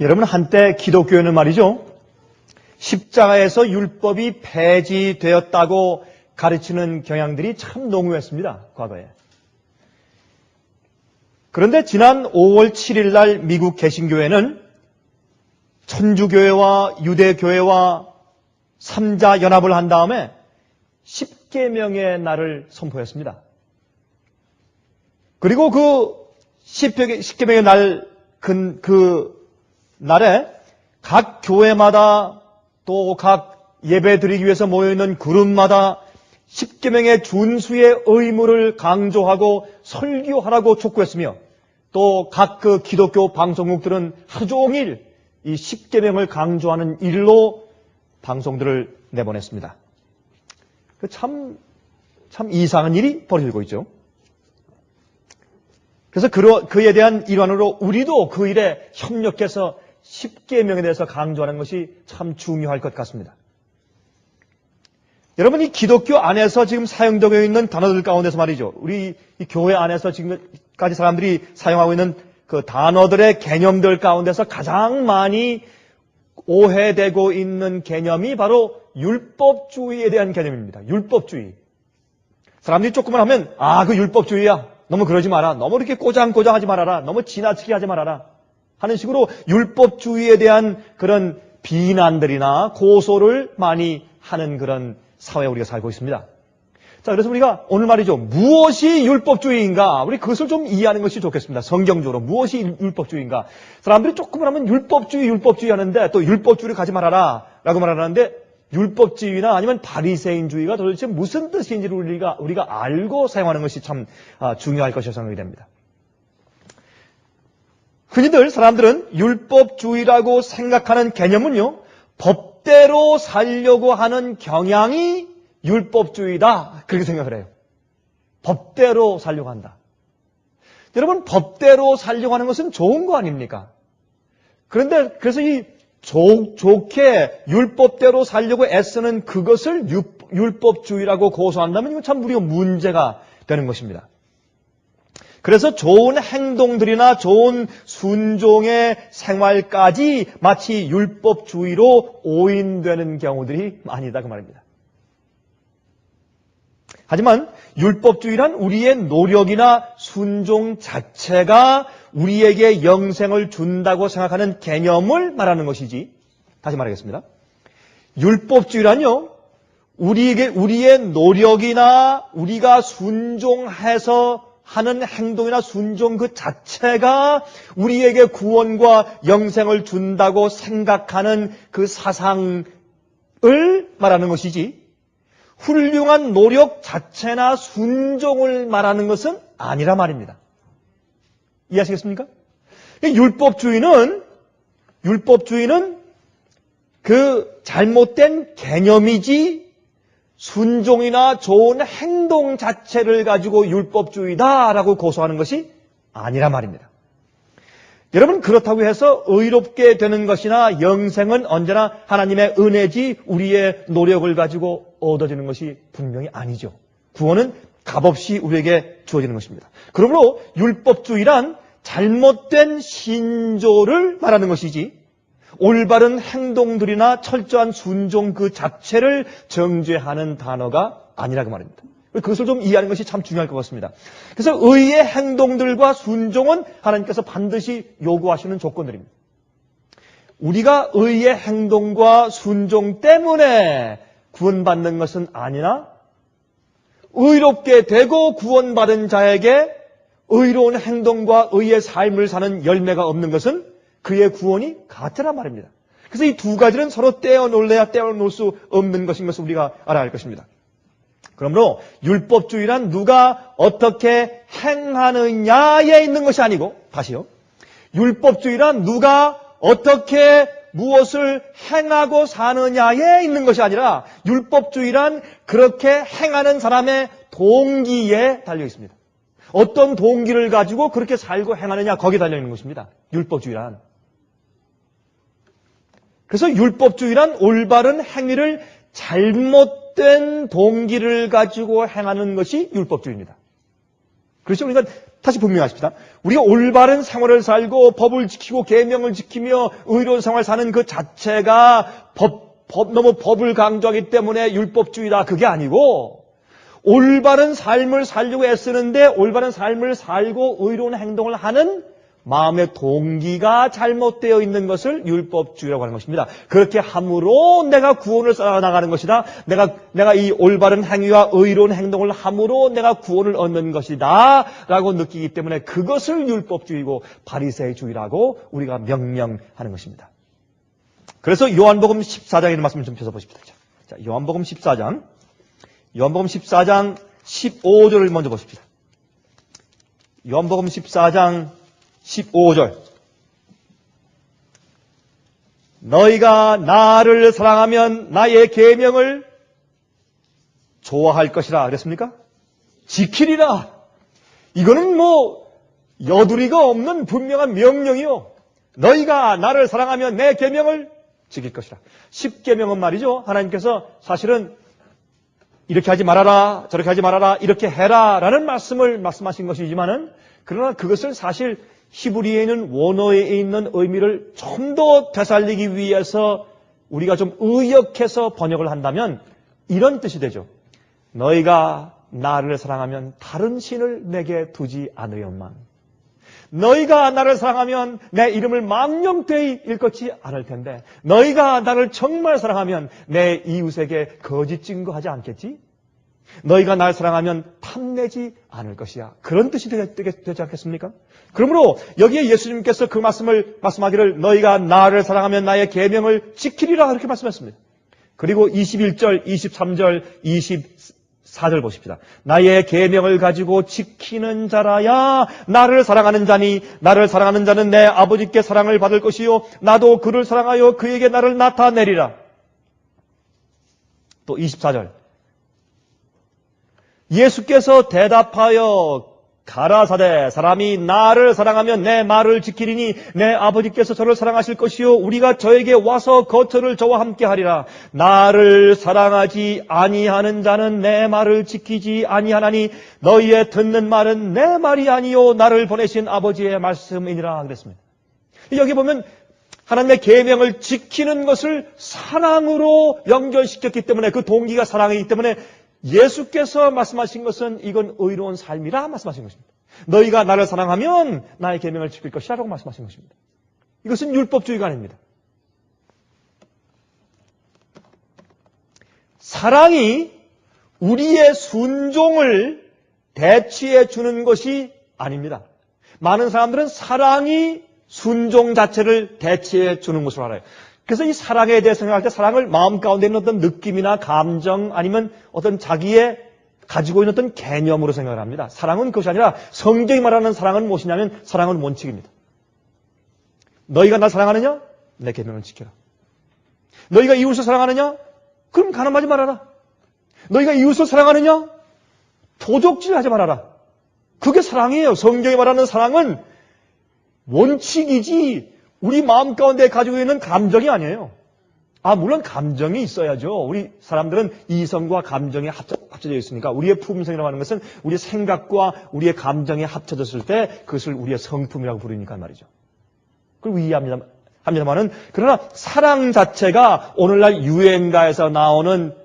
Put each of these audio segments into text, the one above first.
여러분, 한때 기독교에는 말이죠, 십자가에서 율법이 폐지되었다고 가르치는 경향들이 참 농후했습니다, 과거에. 그런데 지난 5월 7일 날 미국 개신교회는 천주교회와 유대교회와 3자 연합을 한 다음에 10계명의 날을 선포했습니다. 그리고 그 10계명의 날, 그 날에 각 교회마다 또 각 예배 드리기 위해서 모여있는 그룹마다 10계명의 준수의 의무를 강조하고 설교하라고 촉구했으며 또 각 그 기독교 방송국들은 하루 종일 이 10계명을 강조하는 일로 방송들을 내보냈습니다. 참 이상한 일이 벌어지고 있죠. 그래서 그에 대한 일환으로 우리도 그 일에 협력해서 10계명에 대해서 강조하는 것이 참 중요할 것 같습니다. 여러분, 이 기독교 안에서 지금 사용되고 있는 단어들 가운데서 말이죠, 우리 이 교회 안에서 지금까지 사람들이 사용하고 있는 그 단어들의 개념들 가운데서 가장 많이 오해되고 있는 개념이 바로 율법주의에 대한 개념입니다. 율법주의. 사람들이 조금만 하면 그 율법주의야. 너무 그러지 마라. 너무 이렇게 꼬장꼬장하지 말아라. 너무 지나치게 하지 말아라. 하는 식으로 율법주의에 대한 그런 비난들이나 고소를 많이 하는 그런 사회에 우리가 살고 있습니다. 자, 그래서 우리가 오늘 말이죠, 무엇이 율법주의인가? 우리 그것을 좀 이해하는 것이 좋겠습니다. 성경적으로 무엇이 율법주의인가? 사람들이 조금만 하면 율법주의 하는데 또 율법주의를 가지 말아라 라고 말하는데 율법주의나 아니면 바리새인주의가 도대체 무슨 뜻인지를 우리가 알고 사용하는 것이 참 중요할 것이라고 생각이 됩니다. 흔히들 사람들은 율법주의라고 생각하는 개념은요, 법대로 살려고 하는 경향이 율법주의다, 그렇게 생각을 해요. 법대로 살려고 한다. 여러분, 법대로 살려고 하는 것은 좋은 거 아닙니까? 그런데 그래서 이 좋게 율법대로 살려고 애쓰는 그것을 율법주의라고 고소한다면 이건 참 우리가 문제가 되는 것입니다. 그래서 좋은 행동들이나 좋은 순종의 생활까지 마치 율법주의로 오인되는 경우들이 많이다 그 말입니다. 하지만 율법주의란 우리의 노력이나 순종 자체가 우리에게 영생을 준다고 생각하는 개념을 말하는 것이지, 다시 말하겠습니다. 율법주의란요, 우리의 노력이나 우리가 순종해서 하는 행동이나 순종 그 자체가 우리에게 구원과 영생을 준다고 생각하는 그 사상을 말하는 것이지, 훌륭한 노력 자체나 순종을 말하는 것은 아니라 말입니다. 이해하시겠습니까? 율법주의는 그 잘못된 개념이지 순종이나 좋은 행동 자체를 가지고 율법주의다라고 고소하는 것이 아니라 말입니다. 여러분, 그렇다고 해서 의롭게 되는 것이나 영생은 언제나 하나님의 은혜지 우리의 노력을 가지고 얻어지는 것이 분명히 아니죠. 구원은 값없이 우리에게 주어지는 것입니다. 그러므로 율법주의란 잘못된 신조를 말하는 것이지 올바른 행동들이나 철저한 순종 그 자체를 정죄하는 단어가 아니라고 말입니다. 그것을 좀 이해하는 것이 참 중요할 것 같습니다. 그래서 의의 행동들과 순종은 하나님께서 반드시 요구하시는 조건들입니다. 우리가 의의 행동과 순종 때문에 구원받는 것은 아니나 의롭게 되고 구원받은 자에게 의로운 행동과 의의 삶을 사는 열매가 없는 것은 그의 구원이 가짜란 말입니다. 그래서 이 두 가지는 서로 떼어놓을래야 떼어놓을 수 없는 것인 것을 우리가 알아야 할 것입니다. 그러므로 율법주의란 누가 어떻게 행하느냐에 있는 것이 아니고, 다시요, 율법주의란 누가 어떻게 무엇을 행하고 사느냐에 있는 것이 아니라 율법주의란 그렇게 행하는 사람의 동기에 달려 있습니다. 어떤 동기를 가지고 그렇게 살고 행하느냐, 거기에 달려 있는 것입니다. 율법주의란. 그래서 율법주의란 올바른 행위를 잘못된 동기를 가지고 행하는 것이 율법주의입니다. 그렇죠? 그러니까 다시 분명하십시다. 우리가 올바른 생활을 살고 법을 지키고 계명을 지키며 의로운 생활을 사는 그 자체가 너무 법을 강조하기 때문에 율법주의다. 그게 아니고 올바른 삶을 살려고 애쓰는데 올바른 삶을 살고 의로운 행동을 하는 마음의 동기가 잘못되어 있는 것을 율법주의라고 하는 것입니다. 그렇게 함으로 내가 구원을 쌓아나가는 것이다. 내가 이 올바른 행위와 의로운 행동을 함으로 내가 구원을 얻는 것이다 라고 느끼기 때문에 그것을 율법주의고 바리새주의라고 우리가 명명하는 것입니다. 그래서 요한복음 14장에 있는 말씀을 좀 펴서보십시다. 자, 요한복음 14장 15절을 먼저 보십시다. 요한복음 14장 15절. 너희가 나를 사랑하면 나의 계명을 좋아할 것이라 그랬습니까? 지키리라. 이거는 여두리가 없는 분명한 명령이요. 너희가 나를 사랑하면 내 계명을 지킬 것이라. 10계명은 말이죠. 하나님께서 사실은 이렇게 하지 말아라, 저렇게 하지 말아라, 이렇게 해라 라는 말씀을 말씀하신 것이지만은 그러나 그것을 사실 히브리어에 있는 원어에 있는 의미를 좀 더 되살리기 위해서 우리가 좀 의역해서 번역을 한다면 이런 뜻이 되죠. 너희가 나를 사랑하면 다른 신을 내게 두지 않으련만. 너희가 나를 사랑하면 내 이름을 망령되이 일컫지 않을 텐데 너희가 나를 정말 사랑하면 내 이웃에게 거짓 증거하지 않겠지? 너희가 나를 사랑하면 탐내지 않을 것이야. 그런 뜻이 되지 않겠습니까? 그러므로 여기에 예수님께서 그 말씀을 말씀하기를 너희가 나를 사랑하면 나의 계명을 지키리라 그렇게 말씀했습니다. 그리고 21절, 23절, 24절 보십시다. 나의 계명을 가지고 지키는 자라야 나를 사랑하는 자니 나를 사랑하는 자는 내 아버지께 사랑을 받을 것이요 나도 그를 사랑하여 그에게 나를 나타내리라. 또 24절. 예수께서 대답하여 가라사대 사람이 나를 사랑하면 내 말을 지키리니 내 아버지께서 저를 사랑하실 것이요 우리가 저에게 와서 거처를 저와 함께 하리라. 나를 사랑하지 아니하는 자는 내 말을 지키지 아니하나니 너희의 듣는 말은 내 말이 아니요 나를 보내신 아버지의 말씀이니라 그랬습니다. 여기 보면 하나님의 계명을 지키는 것을 사랑으로 연결시켰기 때문에 그 동기가 사랑이기 때문에 예수께서 말씀하신 것은 이건 의로운 삶이라 말씀하신 것입니다. 너희가 나를 사랑하면 나의 계명을 지킬 것이라고 말씀하신 것입니다. 이것은 율법주의가 아닙니다. 사랑이 우리의 순종을 대치해 주는 것이 아닙니다. 많은 사람들은 사랑이 순종 자체를 대치해 주는 것으로 알아요. 그래서 이 사랑에 대해 생각할 때 사랑을 마음 가운데 있는 어떤 느낌이나 감정 아니면 어떤 자기의 가지고 있는 어떤 개념으로 생각을 합니다. 사랑은 그것이 아니라 성경이 말하는 사랑은 무엇이냐면 사랑은 원칙입니다. 너희가 나 사랑하느냐? 내 계명을 지켜라. 너희가 이웃을 사랑하느냐? 그럼 가늠하지 말아라. 너희가 이웃을 사랑하느냐? 도적질하지 말아라. 그게 사랑이에요. 성경이 말하는 사랑은 원칙이지 우리 마음 가운데 가지고 있는 감정이 아니에요. 물론 감정이 있어야죠. 우리 사람들은 이성과 감정이 합쳐져 있으니까 우리의 품성이라고 하는 것은 우리의 생각과 우리의 감정이 합쳐졌을 때 그것을 우리의 성품이라고 부르니까 말이죠. 그리고 이해합니다만은 그러나 사랑 자체가 오늘날 유행가에서 나오는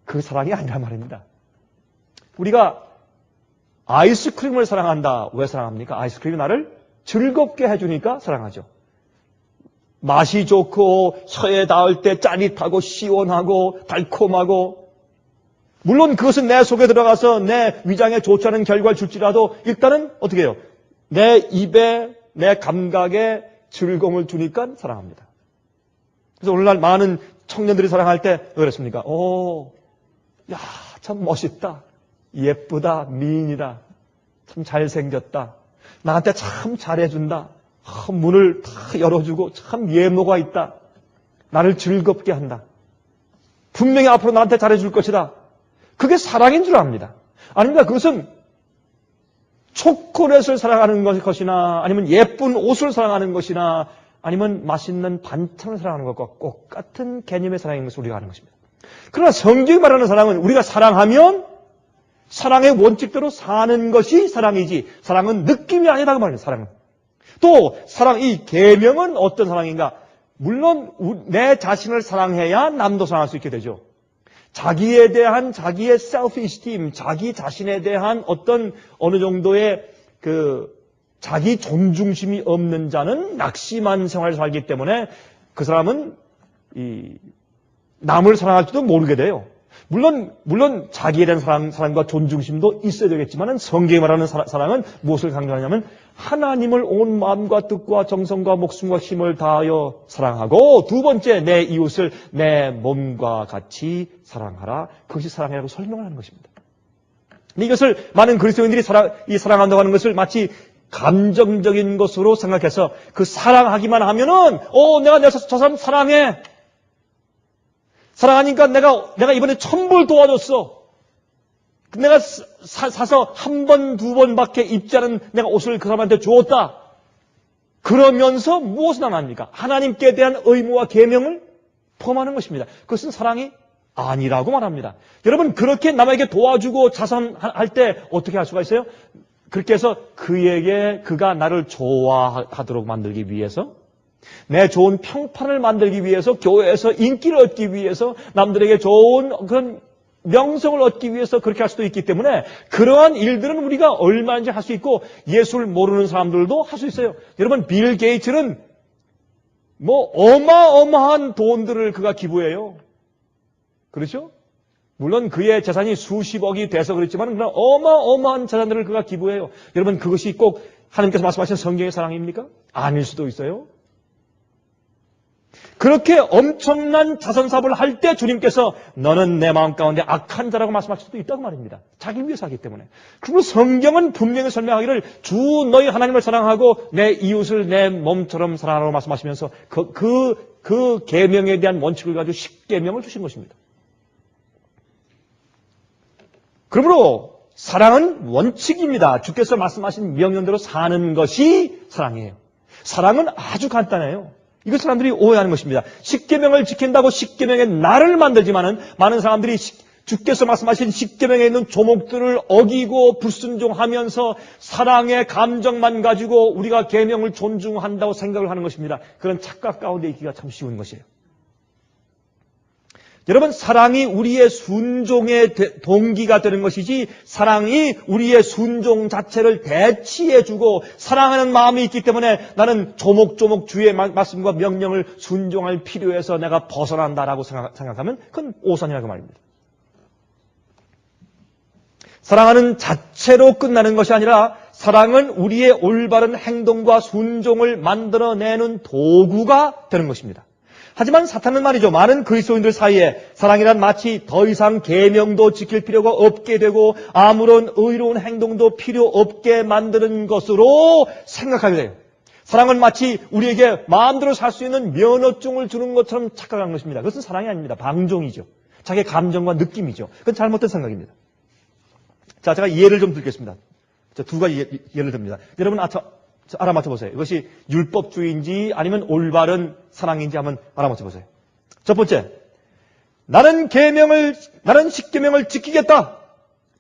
그 사랑이 아니란 말입니다. 우리가 아이스크림을 사랑한다. 왜 사랑합니까? 아이스크림이 나를 즐겁게 해주니까 사랑하죠. 맛이 좋고 혀에 닿을 때 짜릿하고 시원하고 달콤하고 물론 그것은 내 속에 들어가서 내 위장에 좋지 않은 결과를 줄지라도 일단은 어떻게 해요? 내 입에 내 감각에 즐거움을 주니까 사랑합니다. 그래서 오늘날 많은 청년들이 사랑할 때 왜 그랬습니까? 야, 참 멋있다. 예쁘다. 미인이다. 참 잘생겼다. 나한테 참 잘해준다. 문을 다 열어주고 참 예모가 있다. 나를 즐겁게 한다. 분명히 앞으로 나한테 잘해줄 것이다. 그게 사랑인 줄 압니다. 아닙니다. 그것은 초콜릿을 사랑하는 것이나 아니면 예쁜 옷을 사랑하는 것이나 아니면 맛있는 반찬을 사랑하는 것과 똑같은 개념의 사랑인 것을 우리가 아는 것입니다. 그러나 성경이 말하는 사랑은 우리가 사랑하면 사랑의 원칙대로 사는 것이 사랑이지 사랑은 느낌이 아니라고 말해요. 사랑은. 또 사랑 이 계명은 어떤 사랑인가? 물론 내 자신을 사랑해야 남도 사랑할 수 있게 되죠. 자기에 대한 자기의 self-esteem, 자기 자신에 대한 어떤 어느 정도의 자기 존중심이 없는 자는 낙심한 생활을 살기 때문에 그 사람은 남을 사랑할지도 모르게 돼요. 물론 자기에 대한 사랑과 존중심도 있어야 되겠지만 성경이 말하는 사랑은 무엇을 강조하냐면 하나님을 온 마음과 뜻과 정성과 목숨과 힘을 다하여 사랑하고 두 번째 내 이웃을 내 몸과 같이 사랑하라. 그것이 사랑이라고 설명을 하는 것입니다. 근데 이것을 많은 그리스도인들이 사랑한다고 하는 것을 마치 감정적인 것으로 생각해서 그 사랑하기만 하면은 내가 저 사람 사랑해. 사랑하니까 내가 이번에 1,000불 도와줬어. 내가 사서 한 번, 두 번밖에 입지 않은 내가 옷을 그 사람한테 주었다. 그러면서 무엇을 안 합니까? 하나님께 대한 의무와 계명을 포함하는 것입니다. 그것은 사랑이 아니라고 말합니다. 여러분 그렇게 남에게 도와주고 자선할 때 어떻게 할 수가 있어요? 그렇게 해서 그가 나를 좋아하도록 만들기 위해서 내 좋은 평판을 만들기 위해서 교회에서 인기를 얻기 위해서 남들에게 좋은 그런 명성을 얻기 위해서 그렇게 할 수도 있기 때문에 그러한 일들은 우리가 얼마든지 할 수 있고 예수를 모르는 사람들도 할 수 있어요. 여러분 빌 게이츠는 어마어마한 돈들을 그가 기부해요. 그렇죠? 물론 그의 재산이 수십억이 돼서 그렇지만 그런 어마어마한 재산들을 그가 기부해요. 여러분 그것이 꼭 하나님께서 말씀하신 성경의 사랑입니까? 아닐 수도 있어요. 그렇게 엄청난 자선사업을 할 때 주님께서 너는 내 마음 가운데 악한 자라고 말씀하실 수도 있다고 말입니다. 자기 위해서 하기 때문에. 그리고 성경은 분명히 설명하기를 주 너희 하나님을 사랑하고 내 이웃을 내 몸처럼 사랑하라고 말씀하시면서 그 계명에 대한 원칙을 가지고 10계명을 주신 것입니다. 그러므로 사랑은 원칙입니다. 주께서 말씀하신 명령대로 사는 것이 사랑이에요. 사랑은 아주 간단해요. 이거 사람들이 오해하는 것입니다. 10계명을 지킨다고 10계명의 나를 만들지만은 많은 사람들이 주께서 말씀하신 10계명에 있는 조목들을 어기고 불순종하면서 사랑의 감정만 가지고 우리가 계명을 존중한다고 생각을 하는 것입니다. 그런 착각 가운데 있기가 참 쉬운 것이에요. 여러분 사랑이 우리의 순종의 동기가 되는 것이지 사랑이 우리의 순종 자체를 대치해주고 사랑하는 마음이 있기 때문에 나는 조목조목 주의 말씀과 명령을 순종할 필요해서 내가 벗어난다라고 생각하면 그건 오산이라고 말입니다. 사랑하는 자체로 끝나는 것이 아니라 사랑은 우리의 올바른 행동과 순종을 만들어내는 도구가 되는 것입니다. 하지만 사탄은 말이죠. 많은 그리스도인들 사이에 사랑이란 마치 더 이상 계명도 지킬 필요가 없게 되고 아무런 의로운 행동도 필요 없게 만드는 것으로 생각하게 돼요. 사랑은 마치 우리에게 마음대로 살 수 있는 면허증을 주는 것처럼 착각하는 것입니다. 그것은 사랑이 아닙니다. 방종이죠. 자기의 감정과 느낌이죠. 그건 잘못된 생각입니다. 자, 제가 예를 좀 들겠습니다. 두 가지 예를 듭니다. 여러분 알아맞혀 보세요. 이것이 율법주의인지 아니면 올바른 사랑인지 한번 알아맞혀 보세요. 첫 번째, 나는 10계명을 지키겠다.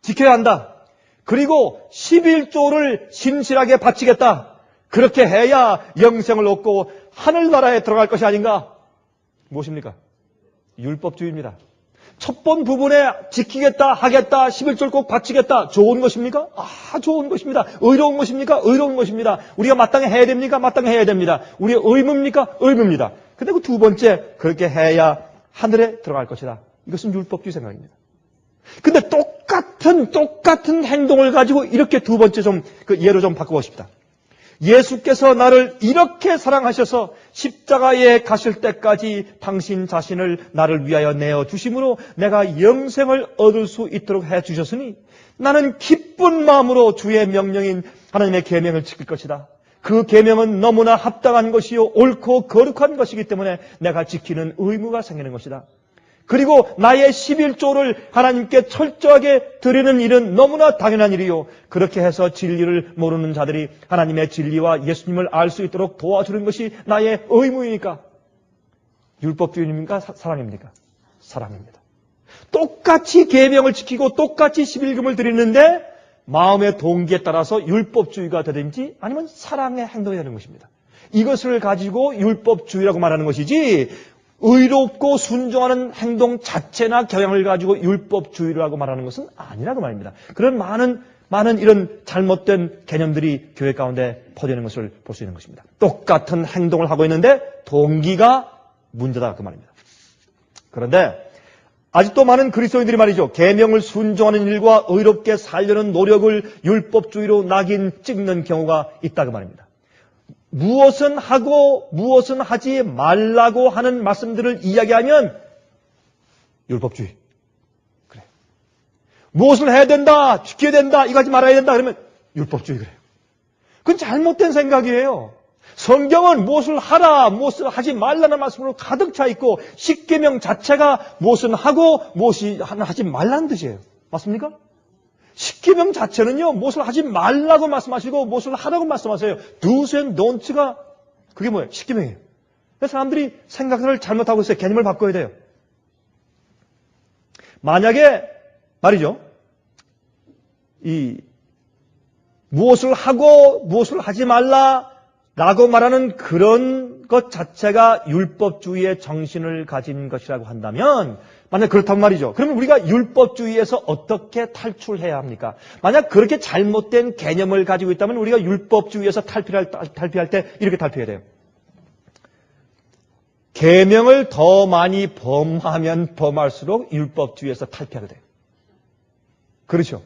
지켜야 한다. 그리고 11조를 신실하게 바치겠다. 그렇게 해야 영생을 얻고 하늘나라에 들어갈 것이 아닌가? 무엇입니까? 율법주의입니다. 첫 번 부분에 지키겠다, 하겠다, 11조를 꼭 바치겠다. 좋은 것입니까? 좋은 것입니다. 의로운 것입니까? 의로운 것입니다. 우리가 마땅히 해야 됩니까? 마땅히 해야 됩니다. 우리의 의무입니까? 의무입니다. 근데 그 두 번째, 그렇게 해야 하늘에 들어갈 것이다. 이것은 율법주의 생각입니다. 근데 똑같은 행동을 가지고 이렇게 두 번째 예로 좀 바꿔보십시다. 예수께서 나를 이렇게 사랑하셔서 십자가에 가실 때까지 당신 자신을 나를 위하여 내어주심으로 내가 영생을 얻을 수 있도록 해주셨으니 나는 기쁜 마음으로 주의 명령인 하나님의 계명을 지킬 것이다. 그 계명은 너무나 합당한 것이요 옳고 거룩한 것이기 때문에 내가 지키는 의무가 생기는 것이다. 그리고 나의 11조를 하나님께 철저하게 드리는 일은 너무나 당연한 일이요. 그렇게 해서 진리를 모르는 자들이 하나님의 진리와 예수님을 알 수 있도록 도와주는 것이 나의 의무이니까. 율법주의입니까? 사랑입니까? 사랑입니다. 똑같이 계명을 지키고 똑같이 11금을 드리는데 마음의 동기에 따라서 율법주의가 되든지 아니면 사랑의 행동이 되는 것입니다. 이것을 가지고 율법주의라고 말하는 것이지 의롭고 순종하는 행동 자체나 경향을 가지고 율법주의라고 말하는 것은 아니라고 말입니다. 그런 많은 이런 잘못된 개념들이 교회 가운데 퍼지는 것을 볼 수 있는 것입니다. 똑같은 행동을 하고 있는데 동기가 문제다 그 말입니다. 그런데 아직도 많은 그리스도인들이 말이죠. 계명을 순종하는 일과 의롭게 살려는 노력을 율법주의로 낙인 찍는 경우가 있다 그 말입니다. 무엇은 하고 무엇은 하지 말라고 하는 말씀들을 이야기하면 율법주의. 그래. 무엇을 해야 된다, 지켜야 된다, 이거 하지 말아야 된다 그러면 율법주의 그래요. 그건 잘못된 생각이에요. 성경은 무엇을 하라, 무엇을 하지 말라는 말씀으로 가득 차 있고 십계명 자체가 무엇은 하고 무엇이 하지 말라는 뜻이에요. 맞습니까? 십계명 자체는요, 무엇을 하지 말라고 말씀하시고 무엇을 하라고 말씀하세요. do's and don'ts가 그게 뭐예요? 십계명이에요. 그래서 사람들이 생각을 잘못하고 있어요. 개념을 바꿔야 돼요. 만약에 말이죠, 이 무엇을 하고 무엇을 하지 말라라고 말하는 그런 것 자체가 율법주의의 정신을 가진 것이라고 한다면, 만약 그렇단 말이죠. 그러면 우리가 율법주의에서 어떻게 탈출해야 합니까? 만약 그렇게 잘못된 개념을 가지고 있다면 우리가 율법주의에서 탈피할 때 이렇게 탈피해야 돼요. 계명을 더 많이 범하면 범할수록 율법주의에서 탈피하게 돼요. 그렇죠?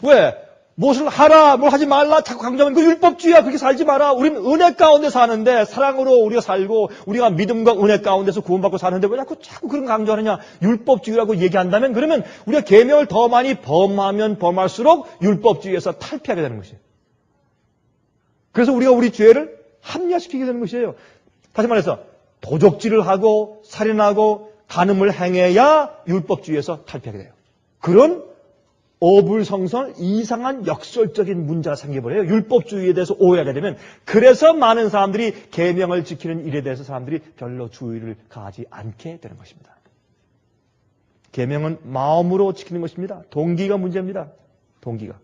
왜? 무엇을 하라, 뭘 하지 말라 자꾸 강조하면 그 율법주의야. 그렇게 살지 마라. 우리는 은혜 가운데 사는데, 사랑으로 우리가 살고 우리가 믿음과 은혜 가운데서 구원받고 사는데 왜 자꾸 그런 강조하느냐. 율법주의라고 얘기한다면 그러면 우리가 계명을 더 많이 범하면 범할수록 율법주의에서 탈피하게 되는 것이에요. 그래서 우리가 우리 죄를 합리화시키게 되는 것이에요. 다시 말해서 도적질을 하고 살인하고 간음을 행해야 율법주의에서 탈피하게 돼요. 그런 어불성설 이상한 역설적인 문제가 생겨버려요. 율법주의에 대해서 오해하게 되면. 그래서 많은 사람들이 계명을 지키는 일에 대해서 사람들이 별로 주의를 가하지 않게 되는 것입니다. 계명은 마음으로 지키는 것입니다. 동기가 문제입니다. 동기가.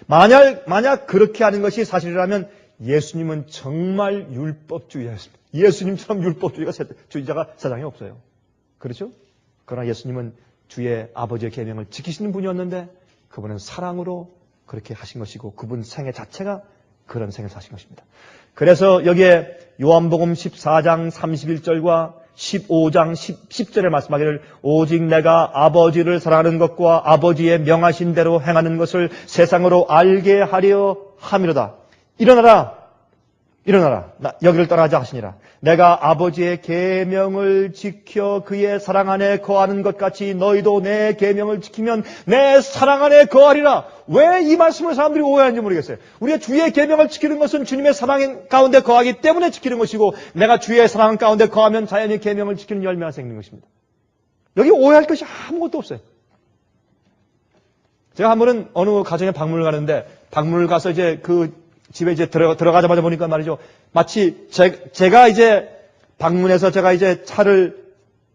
만약 그렇게 하는 것이 사실이라면 예수님은 정말 율법주의자였습니다. 예수님처럼 율법주의자가 세상에 없어요. 그렇죠? 그러나 예수님은 주의 아버지의 계명을 지키시는 분이었는데 그분은 사랑으로 그렇게 하신 것이고 그분 생애 자체가 그런 생을 사신 것입니다. 그래서 여기에 요한복음 14장 31절과 15장 10절에 말씀하기를 오직 내가 아버지를 사랑하는 것과 아버지의 명하신 대로 행하는 것을 세상으로 알게 하려 함이로다. 일어나라. 여기를 떠나지 하시니라. 내가 아버지의 계명을 지켜 그의 사랑 안에 거하는 것 같이 너희도 내 계명을 지키면 내 사랑 안에 거하리라. 왜 이 말씀을 사람들이 오해하는지 모르겠어요. 우리가 주의 계명을 지키는 것은 주님의 사랑 가운데 거하기 때문에 지키는 것이고 내가 주의 사랑 가운데 거하면 자연히 계명을 지키는 열매가 생기는 것입니다. 여기 오해할 것이 아무것도 없어요. 제가 한 번은 어느 가정에 방문을 가는데 방문을 가서 이제 그 집에 이제 들어가자마자 보니까 말이죠. 마치 제가 이제 방문해서 제가 이제 차를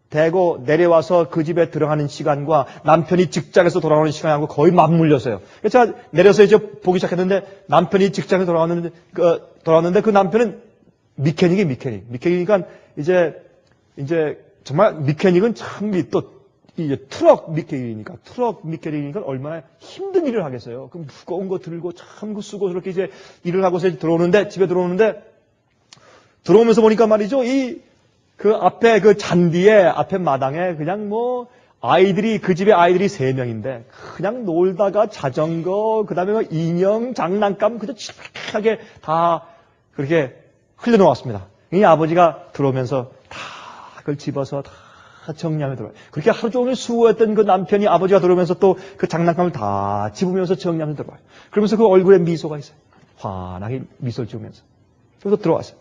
대고 내려와서 그 집에 들어가는 시간과 남편이 직장에서 돌아오는 시간하고 거의 맞물렸어요. 그래서 제가 내려서 이제 보기 시작했는데 남편이 직장에 돌아왔는데 그 남편은 미케닉이니까 이제 정말 미케닉은 참 또 이제 트럭 미케닉이니까 얼마나 힘든 일을 하겠어요. 그 무거운 거 들고 참 쓰고 저렇게 이제 일을 하고서 집에 들어오는데 들어오면서 보니까 말이죠. 그 앞에 그 잔디에 앞에 마당에 그냥 그 집에 아이들이 3명인데 그냥 놀다가 자전거 그다음에 인형 장난감 그저 칙하게 다 그렇게 흘려놓았습니다. 이 아버지가 들어오면서 다 그걸 집어서 다 정리하며 들어와요. 그렇게 하루 종일 수고했던 그 남편이 아버지가 들어오면서 또 그 장난감을 다 집으면서 정리하며 들어와요. 그러면서 그 얼굴에 미소가 있어요. 환하게 미소를 지으면서. 그래서 들어왔어요.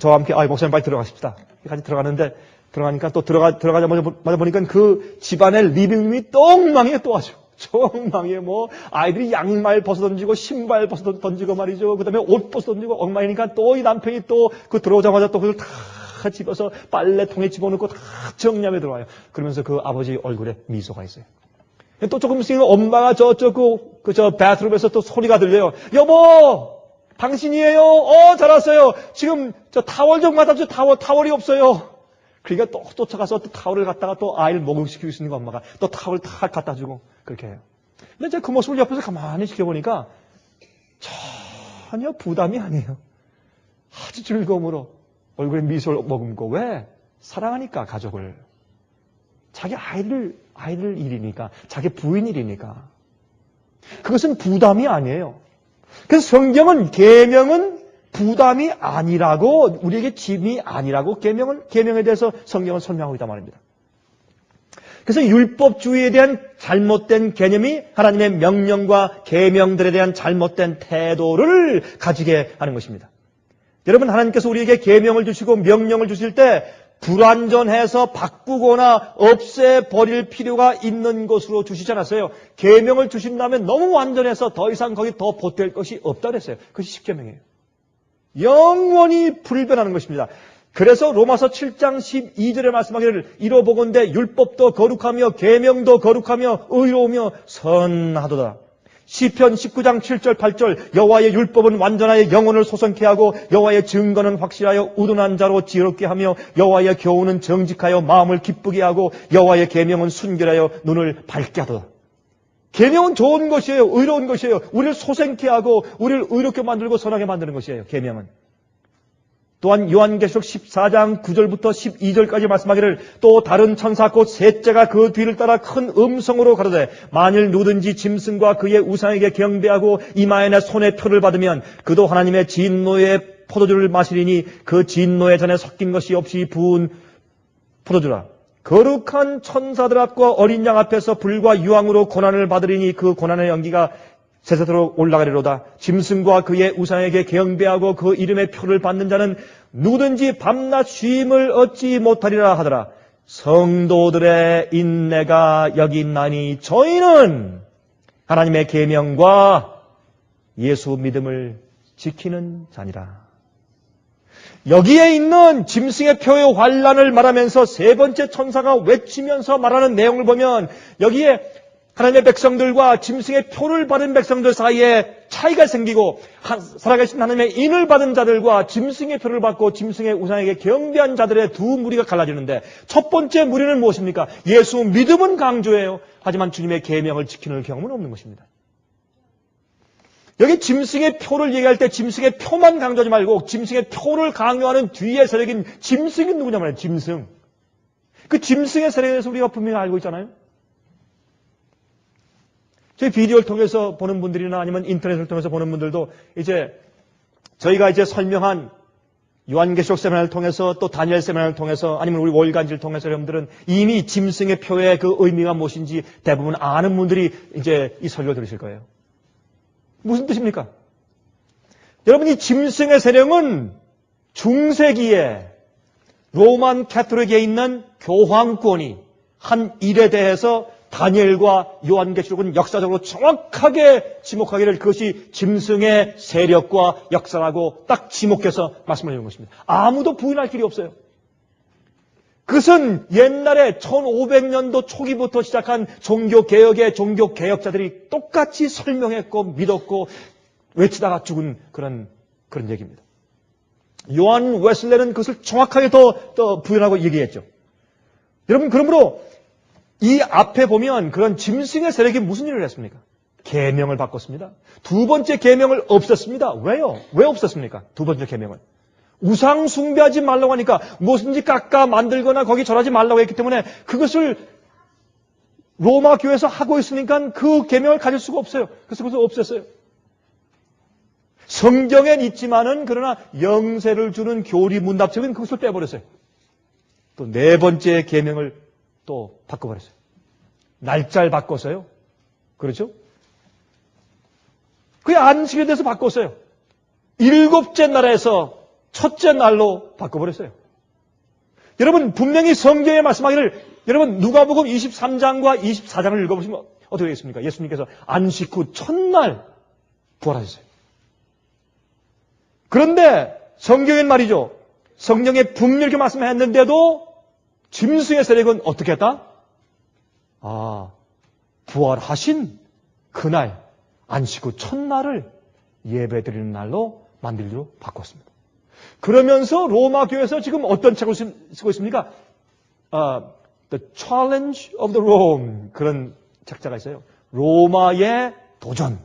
저와 함께 목사님 빨리 들어가십시다. 같이 들어가니까 또 들어가자마자 보니까 그 집안의 리빙룸이 똥망이에요. 또 아주 똥망이에요. 아이들이 양말 벗어던지고 신발 벗어던지고 말이죠. 그 다음에 옷 벗어던지고 엉망이니까 또 이 남편이 또 그 들어오자마자 또 그걸 다 다 집어서 빨래통에 집어넣고 다 정리하며 들어와요. 그러면서 그 아버지 얼굴에 미소가 있어요. 또 조금 있으면 엄마가 저 바스룸에서 또 소리가 들려요. 여보! 당신이에요? 잘 왔어요. 지금 저 타월 좀 갖다 줘. 타월이 없어요. 그러니까 또 쫓아가서 또 타월을 갖다가 또 아이를 목욕시키고 있는 거 엄마가 또 타월 다 갖다 주고 그렇게 해요. 근데 제가 그 모습을 옆에서 가만히 지켜보니까 전혀 부담이 아니에요. 아주 즐거움으로 얼굴에 미소를 머금고 왜? 사랑하니까 가족을. 자기 아이들 일이니까 자기 부인 일이니까. 그것은 부담이 아니에요. 그래서 성경은 계명은 부담이 아니라고 우리에게 짐이 아니라고 계명에 대해서 성경은 설명하고 있단 말입니다. 그래서 율법주의에 대한 잘못된 개념이 하나님의 명령과 계명들에 대한 잘못된 태도를 가지게 하는 것입니다. 여러분 하나님께서 우리에게 계명을 주시고 명령을 주실 때 불완전해서 바꾸거나 없애버릴 필요가 있는 것으로 주시지 않았어요. 계명을 주신다면 너무 완전해서 더 이상 거기 더 보탤 것이 없다 그랬어요. 그것이 십계명이에요. 영원히 불변하는 것입니다. 그래서 로마서 7장 12절에 말씀하기를 이로보건대 율법도 거룩하며 계명도 거룩하며 의로우며 선하도다. 시편 19장 7절 8절 여호와의 율법은 완전하여 영혼을 소성케 하고 여호와의 증거는 확실하여 우둔한 자로 지혜롭게 하며 여호와의 교훈은 정직하여 마음을 기쁘게 하고 여호와의 계명은 순결하여 눈을 밝게 하도다. 계명은 좋은 것이에요. 의로운 것이에요. 우리를 소생케 하고 우리를 의롭게 만들고 선하게 만드는 것이에요. 계명은. 또한 요한계시록 14장 9절부터 12절까지 말씀하기를 또 다른 천사 곧 셋째가 그 뒤를 따라 큰 음성으로 가로되 만일 누구든지 짐승과 그의 우상에게 경배하고 이마에나 손에 표를 받으면 그도 하나님의 진노의 포도주를 마시리니 그 진노의 잔에 섞인 것이 없이 부은 포도주라. 거룩한 천사들 앞과 어린 양 앞에서 불과 유황으로 고난을 받으리니 그 고난의 연기가 세세토록 올라가리로다. 짐승과 그의 우상에게 경배하고 그 이름의 표를 받는 자는 누구든지 밤낮 쉼을 얻지 못하리라 하더라. 성도들의 인내가 여기 있나니 저희는 하나님의 계명과 예수 믿음을 지키는 자니라. 여기에 있는 짐승의 표의 환란을 말하면서 세 번째 천사가 외치면서 말하는 내용을 보면 여기에 하나님의 백성들과 짐승의 표를 받은 백성들 사이에 차이가 생기고 살아계신 하나님의 인을 받은 자들과 짐승의 표를 받고 짐승의 우상에게 경배한 자들의 두 무리가 갈라지는데 첫 번째 무리는 무엇입니까? 예수 믿음은 강조해요. 하지만 주님의 계명을 지키는 경험은 없는 것입니다. 여기 짐승의 표를 얘기할 때 짐승의 표만 강조하지 말고 짐승의 표를 강요하는 뒤에 세력인 짐승이 누구냐 말이에요. 짐승. 그 짐승의 세력에 대해서 우리가 분명히 알고 있잖아요. 저희 비디오를 통해서 보는 분들이나 아니면 인터넷을 통해서 보는 분들도 이제 저희가 이제 설명한 요한계시록 세미나를 통해서 또 다니엘 세미나를 통해서 아니면 우리 월간지를 통해서 여러분들은 이미 짐승의 표의 그 의미가 무엇인지 대부분 아는 분들이 이제 이 설교를 들으실 거예요. 무슨 뜻입니까? 여러분 이 짐승의 세력은 중세기에 로만 캐토릭에 있는 교황권이 한 일에 대해서 다니엘과 요한계시록은 역사적으로 정확하게 지목하기를 그것이 짐승의 세력과 역사라고 딱 지목해서 말씀을 해주는 것입니다. 아무도 부인할 길이 없어요. 그것은 옛날에 1500년도 초기부터 시작한 종교개혁의 종교개혁자들이 똑같이 설명했고 믿었고 외치다가 죽은 그런 얘기입니다. 요한 웨슬레는 그것을 정확하게 더 부인하고 얘기했죠. 여러분 그러므로 이 앞에 보면 그런 짐승의 세력이 무슨 일을 했습니까? 계명을 바꿨습니다. 두 번째 계명을 없앴습니다. 왜요? 왜 없앴습니까? 두 번째 계명을. 우상 숭배하지 말라고 하니까 무엇인지 깎아 만들거나 거기 절하지 말라고 했기 때문에 그것을 로마 교회에서 하고 있으니까 그 계명을 가질 수가 없어요. 그래서 그것을 없앴어요. 성경엔 있지만은 그러나 영세를 주는 교리 문답책은 그것을 빼버렸어요. 또 네 번째 계명을 또 바꿔버렸어요. 날짜를 바꿨어요. 그렇죠? 그게 안식에 대해서 바꿨어요. 일곱째 날에서 첫째 날로 바꿔버렸어요. 여러분 분명히 성경에 말씀하기를 여러분 누가복음 23장과 24장을 읽어보시면 어떻게 되겠습니까? 예수님께서 안식 후 첫날 부활하셨어요. 그런데 성경엔 말이죠. 성령에 분명히 말씀했는데도 짐승의 세력은 어떻게 했다? 부활하신 그날, 안식 후 첫날을 예배드리는 날로 만들기로 바꿨습니다. 그러면서 로마 교회에서 지금 어떤 책을 쓰고 있습니까? The Challenge of the Rome, 그런 책자가 있어요. 로마의 도전.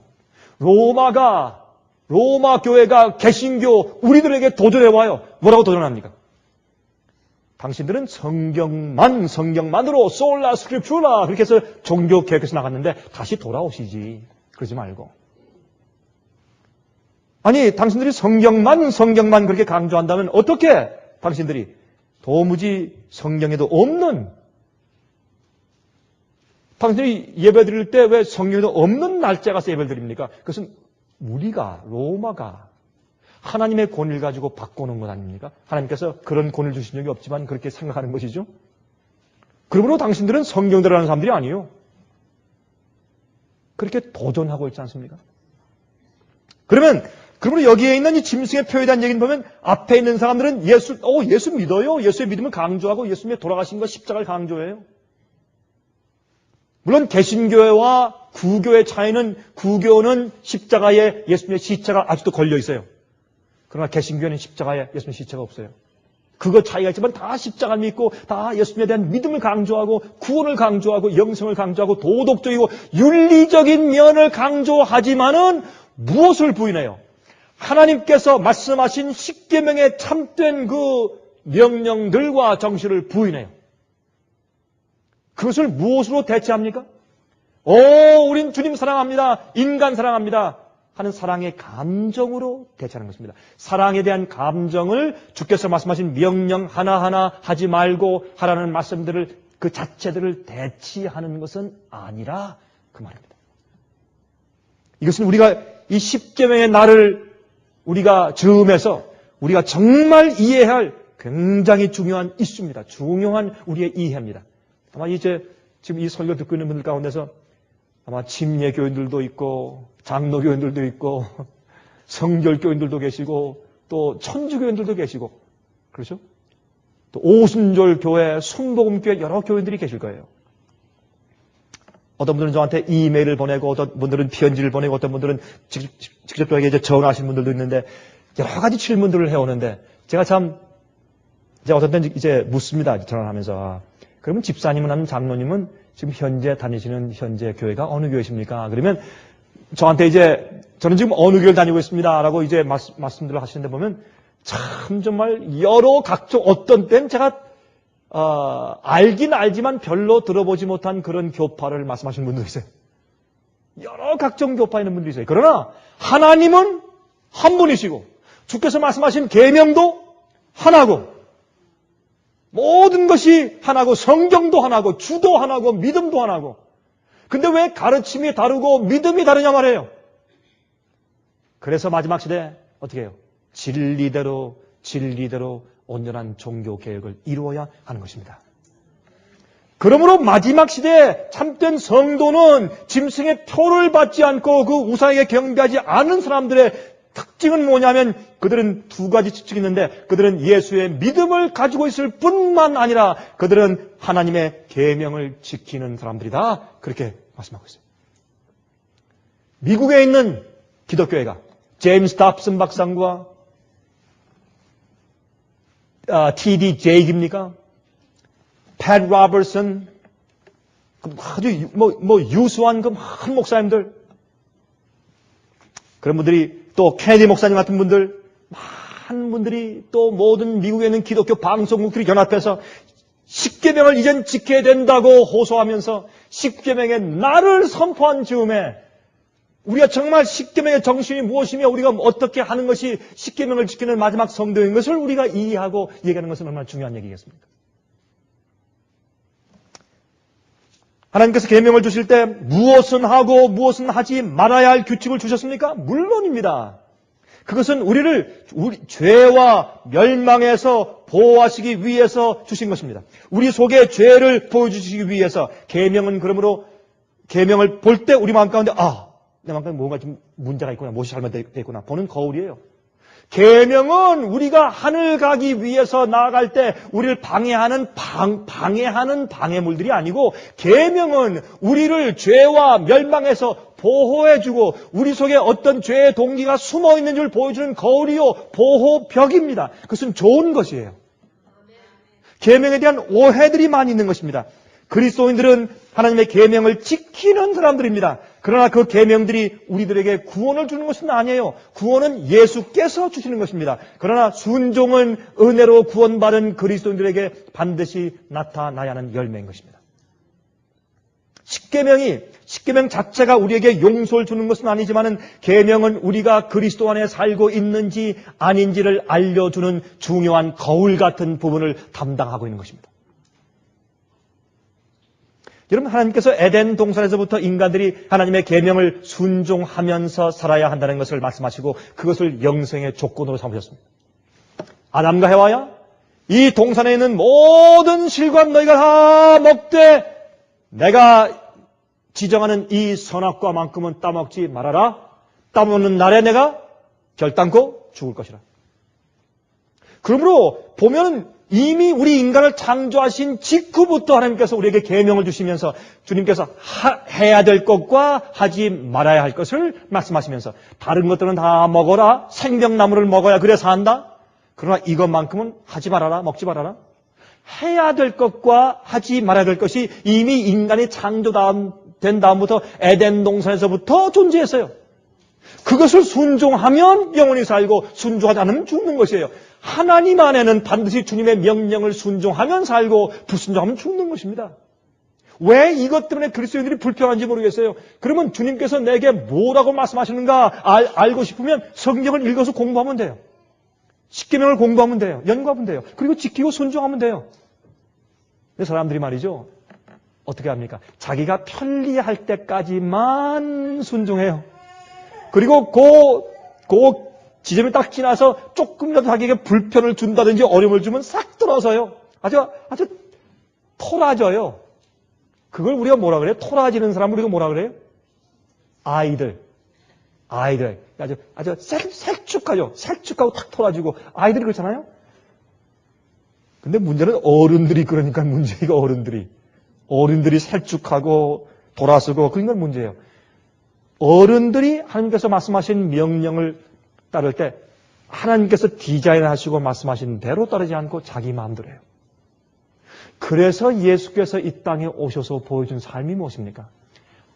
로마 교회가 개신교 우리들에게 도전해와요. 뭐라고 도전합니까? 당신들은 성경만으로 솔라 스크립tura 그렇게 해서 종교 개혁에서 나갔는데 다시 돌아오시지. 그러지 말고. 아니, 당신들이 성경만 그렇게 강조한다면 어떻게 당신들이 도무지 성경에도 없는, 당신들이 예배 드릴 때 왜 성경에도 없는 날짜 가서 예배를 드립니까? 그것은 로마가 하나님의 권위를 가지고 바꿔놓은 것 아닙니까? 하나님께서 그런 권위를 주신 적이 없지만 그렇게 생각하는 것이죠. 그러므로 당신들은 성경대로 하는 사람들이 아니에요. 그렇게 도전하고 있지 않습니까? 그러면 여기에 있는 이 짐승의 표에 대한 얘기를 보면 앞에 있는 사람들은 예수 믿어요. 예수의 믿음을 강조하고 예수님의 돌아가신 것 십자가를 강조해요. 물론 개신교회와 구교의 차이는 구교는 십자가에 예수님의 시체가 아직도 걸려 있어요. 그러나 개신교회는 십자가에 예수님의 시체가 없어요. 그거 차이가 있지만 다 십자가를 믿고 다 예수님에 대한 믿음을 강조하고 구원을 강조하고 영성을 강조하고 도덕적이고 윤리적인 면을 강조하지만은 무엇을 부인해요? 하나님께서 말씀하신 십계명의 참된 그 명령들과 정신을 부인해요. 그것을 무엇으로 대체합니까? 우린 주님 사랑합니다. 인간 사랑합니다. 하는 사랑의 감정으로 대체하는 것입니다. 사랑에 대한 감정을 주께서 말씀하신 명령 하나하나 하지 말고 하라는 말씀들을 그 자체들을 대치하는 것은 아니라 그 말입니다. 이것은 우리가 이 십계명의 날을 우리가 즈음해서 우리가 정말 이해해야 할 굉장히 중요한 이슈입니다. 중요한 우리의 이해입니다. 아마 지금 이 설교 듣고 있는 분들 가운데서 아마 침례교인들도 있고 장로교인들도 있고 성결교인들도 계시고 또 천주교인들도 계시고 그렇죠? 또 오순절 교회, 순복음교회 여러 교인들이 계실 거예요. 어떤 분들은 저한테 이메일을 보내고 어떤 분들은 편지를 보내고 어떤 분들은 직접 저에게 이제 전화하신 분들도 있는데 여러 가지 질문들을 해오는데 제가 참 이제 어떤 때는 이제 묻습니다. 전화하면서 그러면 집사님은 장로님은 지금 현재 다니시는 현재 교회가 어느 교회십니까? 그러면 저한테 이제 저는 지금 어느 교회를 다니고 있습니다라고 이제 말씀들을 하시는데 보면 참 정말 여러 각종 어떤 때는 제가 알긴 알지만 별로 들어보지 못한 그런 교파를 말씀하시는 분도 있어요. 여러 각종 교파 있는 분도 있어요. 그러나 하나님은 한 분이시고 주께서 말씀하신 계명도 하나고 모든 것이 하나고 성경도 하나고 주도 하나고 믿음도 하나고 근데 왜 가르침이 다르고 믿음이 다르냐 말이에요. 그래서 마지막 시대에 어떻게 해요? 진리대로 온전한 종교 개혁을 이루어야 하는 것입니다. 그러므로 마지막 시대에 참된 성도는 짐승의 표를 받지 않고 그 우상에게 경배하지 않은 사람들의 특징은 뭐냐면 그들은 두 가지 특징이 있는데 그들은 예수의 믿음을 가지고 있을 뿐만 아니라 그들은 하나님의 계명을 지키는 사람들이다. 그렇게 말씀하고 있어요. 미국에 있는 기독교회가 제임스 답슨 박사과 T.D. 제이기입니까? 팻 로버슨 아주 유수한 그 많은 목사님들 그런 분들이 또 케네디 목사님 같은 분들 많은 분들이 또 모든 미국에 있는 기독교 방송국들이 연합해서 십계명을 이젠 지켜야 된다고 호소하면서 십계명의 날을 선포한 즈음에 우리가 정말 십계명의 정신이 무엇이며 우리가 어떻게 하는 것이 십계명을 지키는 마지막 성도인 것을 우리가 이해하고 얘기하는 것은 얼마나 중요한 얘기겠습니까? 하나님께서 계명을 주실 때 무엇은 하고 무엇은 하지 말아야 할 규칙을 주셨습니까? 물론입니다. 그것은 우리 죄와 멸망에서 보호하시기 위해서 주신 것입니다. 우리 속에 죄를 보여주시기 위해서 계명은 그러므로 계명을 볼 때 우리 마음 가운데 내 마음 가운데 뭔가 좀 문제가 있구나, 무엇이 잘못되어 있구나 보는 거울이에요. 계명은 우리가 하늘 가기 위해서 나아갈 때 우리를 방해하는 방해물들이 아니고, 계명은 우리를 죄와 멸망에서 보호해주고 우리 속에 어떤 죄의 동기가 숨어있는 줄 보여주는 거울이요 보호벽입니다. 그것은 좋은 것이에요. 계명에 대한 오해들이 많이 있는 것입니다. 그리스도인들은 하나님의 계명을 지키는 사람들입니다. 그러나 그 계명들이 우리들에게 구원을 주는 것은 아니에요. 구원은 예수께서 주시는 것입니다. 그러나 순종은 은혜로 구원받은 그리스도인들에게 반드시 나타나야 하는 열매인 것입니다. 십계명 자체가 우리에게 용서를 주는 것은 아니지만은, 계명은 우리가 그리스도 안에 살고 있는지 아닌지를 알려주는 중요한 거울 같은 부분을 담당하고 있는 것입니다. 여러분, 하나님께서 에덴 동산에서부터 인간들이 하나님의 계명을 순종하면서 살아야 한다는 것을 말씀하시고 그것을 영생의 조건으로 삼으셨습니다. 아담과 해와야, 이 동산에 있는 모든 실과 너희가 다 먹되 내가 지정하는 이 선악과만큼은 따먹지 말아라. 따먹는 날에 내가 결단코 죽을 것이라. 그러므로 보면 이미 우리 인간을 창조하신 직후부터 하나님께서 우리에게 계명을 주시면서 주님께서 해야 될 것과 하지 말아야 할 것을 말씀하시면서, 다른 것들은 다 먹어라. 생명나무를 먹어야 그래 산다. 그러나 이것만큼은 하지 말아라. 먹지 말아라. 해야 될 것과 하지 말아야 될 것이 이미 인간이 창조된 다음부터 에덴 동산에서부터 존재했어요. 그것을 순종하면 영원히 살고 순종하지 않으면 죽는 것이에요. 하나님 안에는 반드시 주님의 명령을 순종하면 살고 불순종하면 죽는 것입니다. 왜 이것 때문에 그리스도인들이 불평한지 모르겠어요. 그러면 주님께서 내게 뭐라고 말씀하시는가 알고 싶으면 성경을 읽어서 공부하면 돼요. 십계명을 공부하면 돼요. 연구하면 돼요. 그리고 지키고 순종하면 돼요. 근데 사람들이 말이죠, 어떻게 합니까? 자기가 편리할 때까지만 순종해요. 그리고 그 지점이 딱 지나서 조금이라도 자기에게 불편을 준다든지 어려움을 주면 싹 들어서요. 아주 토라져요. 그걸 우리가 뭐라 그래요? 토라지는 사람을 우리가 뭐라 그래요? 아이들. 아주 셀쭉하죠. 셀쭉하고 탁 토라지고. 아이들이 그렇잖아요? 근데 문제는 어른들이 그러니까 문제가 어른들이 셀쭉하고 돌아서고 그런 건 문제예요. 어른들이 하나님께서 말씀하신 명령을 따를 때 하나님께서 디자인하시고 말씀하신 대로 따르지 않고 자기 마음대로 해요. 그래서 예수께서 이 땅에 오셔서 보여준 삶이 무엇입니까?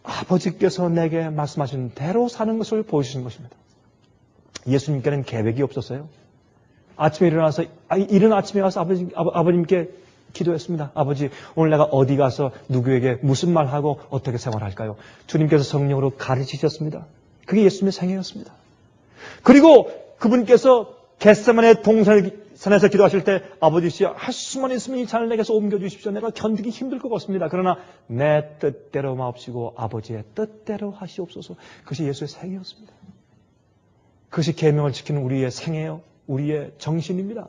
아버지께서 내게 말씀하신 대로 사는 것을 보여주신 것입니다. 예수님께는 계획이 없었어요. 아침에 일어나서 이른 아침에 가서 아버님께 기도했습니다. 아버지, 오늘 내가 어디 가서 누구에게 무슨 말하고 어떻게 생활할까요? 주님께서 성령으로 가르치셨습니다. 그게 예수님의 생애였습니다. 그리고 그분께서 겟세마네 동산에서 기도하실 때, 아버지시여, 할 수만 있으면 이 잔을 내게서 옮겨주십시오. 내가 견디기 힘들 것 같습니다. 그러나 내 뜻대로 마옵시고 아버지의 뜻대로 하시옵소서. 그것이 예수의 생애였습니다. 그것이 계명을 지키는 우리의 생애요, 우리의 정신입니다.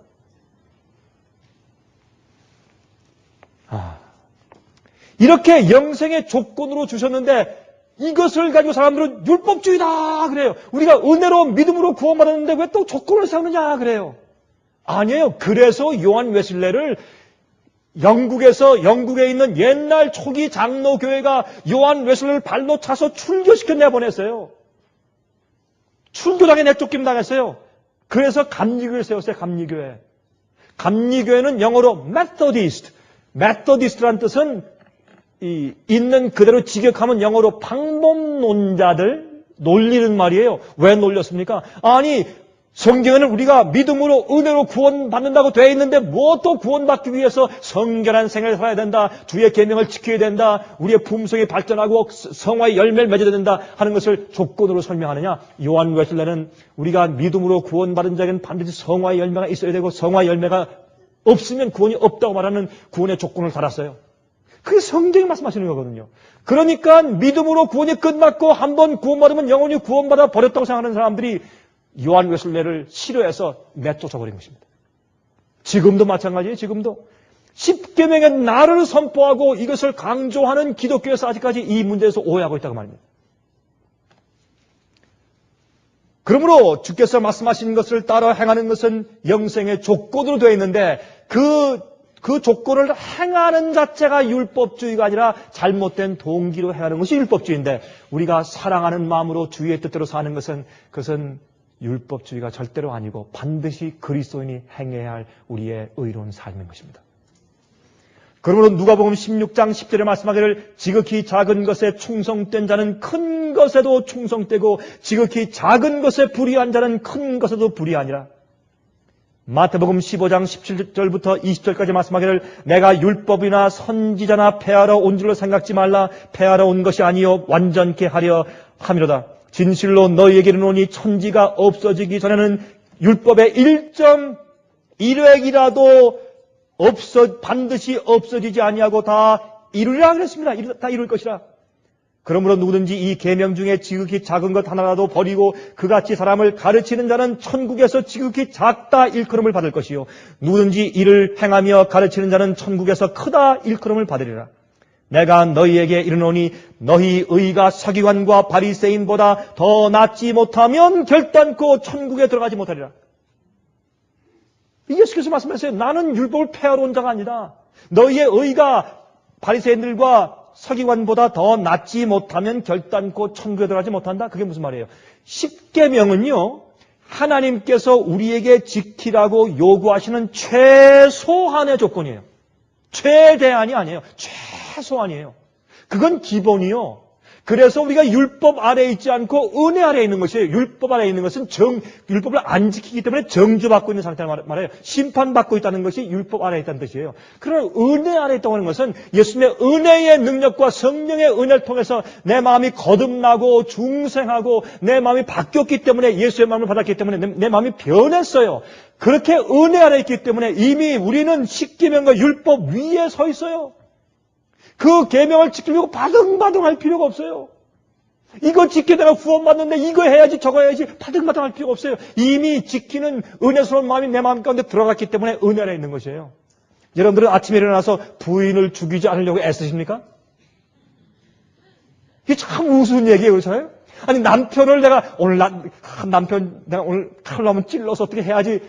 이렇게 영생의 조건으로 주셨는데 이것을 가지고 사람들은 율법주의다 그래요. 우리가 은혜로 믿음으로 구원받았는데 왜 또 조건을 세우느냐 그래요. 아니에요. 그래서 요한 웨슬레를 영국에 있는 옛날 초기 장로교회가 요한 웨슬레를 발로 차서 출교시켜 내보냈어요. 출교당에 내쫓김 당했어요. 그래서 감리교회를 세웠어요. 감리교회는 영어로 메토디스트라는 뜻은 있는 그대로 직역하면 영어로 방법론자들 놀리는 말이에요. 왜 놀렸습니까? 아니, 성경에는 우리가 믿음으로 은혜로 구원받는다고 되어 있는데 무엇도 구원받기 위해서 성결한 생활을 살아야 된다. 주의 계명을 지켜야 된다. 우리의 품성이 발전하고 성화의 열매를 맺어야 된다 하는 것을 조건으로 설명하느냐? 요한 웨슬레는 우리가 믿음으로 구원받은 자에게는 반드시 성화의 열매가 있어야 되고 성화의 열매가 없으면 구원이 없다고 말하는 구원의 조건을 달았어요. 그게 성경이 말씀하시는 거거든요. 그러니까 믿음으로 구원이 끝났고 한번 구원받으면 영원히 구원받아 버렸다고 생각하는 사람들이 요한 웨슬레를 싫어해서 내쫓아버린 것입니다. 지금도 마찬가지예요. 지금도 십계명의 나를 선포하고 이것을 강조하는 기독교에서 아직까지 이 문제에서 오해하고 있다고 말입니다. 그러므로 주께서 말씀하신 것을 따라 행하는 것은 영생의 조건으로 되어 있는데 그 조건을 행하는 자체가 율법주의가 아니라 잘못된 동기로 행하는 것이 율법주의인데 우리가 사랑하는 마음으로 주의 뜻대로 사는 것은 그것은 율법주의가 절대로 아니고 반드시 그리스도인이 행해야 할 우리의 의로운 삶인 것입니다. 그러므로 누가복음 16장 10절에 말씀하기를 지극히 작은 것에 충성된 자는 큰 것에도 충성되고 지극히 작은 것에 불의한 자는 큰 것에도 불의하니라. 마태복음 15장 17절부터 20절까지 말씀하기를 내가 율법이나 선지자나 폐하러 온 줄로 생각지 말라. 폐하러 온 것이 아니요 완전케 하려 함이로다. 진실로 너희에게 이르노니 천지가 없어지기 전에는 율법의 1.1획이라도 반드시 없어지지 아니하고 다 이루리라 그랬습니다. 다 이룰 것이라. 그러므로 누구든지 이 계명 중에 지극히 작은 것 하나라도 버리고 그같이 사람을 가르치는 자는 천국에서 지극히 작다 일컬음을 받을 것이요 누구든지 이를 행하며 가르치는 자는 천국에서 크다 일컬음을 받으리라. 내가 너희에게 이르노니 너희 의가 서기관과 바리새인보다 더 낫지 못하면 결단코 천국에 들어가지 못하리라. 예수께서 말씀하셨어요. 나는 율법을 폐하러 온 자가 아니다. 너희의 의가 바리새인들과 서기관보다 더 낫지 못하면 결단코 천국에 들어가지 못한다. 그게 무슨 말이에요? 십계명은요, 하나님께서 우리에게 지키라고 요구하시는 최소한의 조건이에요. 최대한이 아니에요. 최소한이에요. 그건 기본이요. 그래서 우리가 율법 아래에 있지 않고 은혜 아래에 있는 것이에요. 율법 아래에 있는 것은 율법을 안 지키기 때문에 정죄받고 있는 상태를 말해요. 심판받고 있다는 것이 율법 아래에 있다는 뜻이에요. 그러나 은혜 아래에 있다고 하는 것은 예수님의 은혜의 능력과 성령의 은혜를 통해서 내 마음이 거듭나고 중생하고 내 마음이 바뀌었기 때문에 예수의 마음을 받았기 때문에 내 마음이 변했어요. 그렇게 은혜 아래에 있기 때문에 이미 우리는 십계명과 율법 위에 서 있어요. 그 계명을 지키려고 바등바등할 필요가 없어요. 이거 지켜 내가 구원받는데 이거 해야지 저거 해야지 바등바등할 필요가 없어요. 이미 지키는 은혜스러운 마음이 내 마음 가운데 들어갔기 때문에 은혜 안에 있는 것이에요. 여러분들은 아침에 일어나서 부인을 죽이지 않으려고 애쓰십니까? 이게 참 우스운 얘기예요. 그렇잖아요? 아니 남편을 내가 오늘 내가 오늘 칼로 한번 찔러서 어떻게 해야지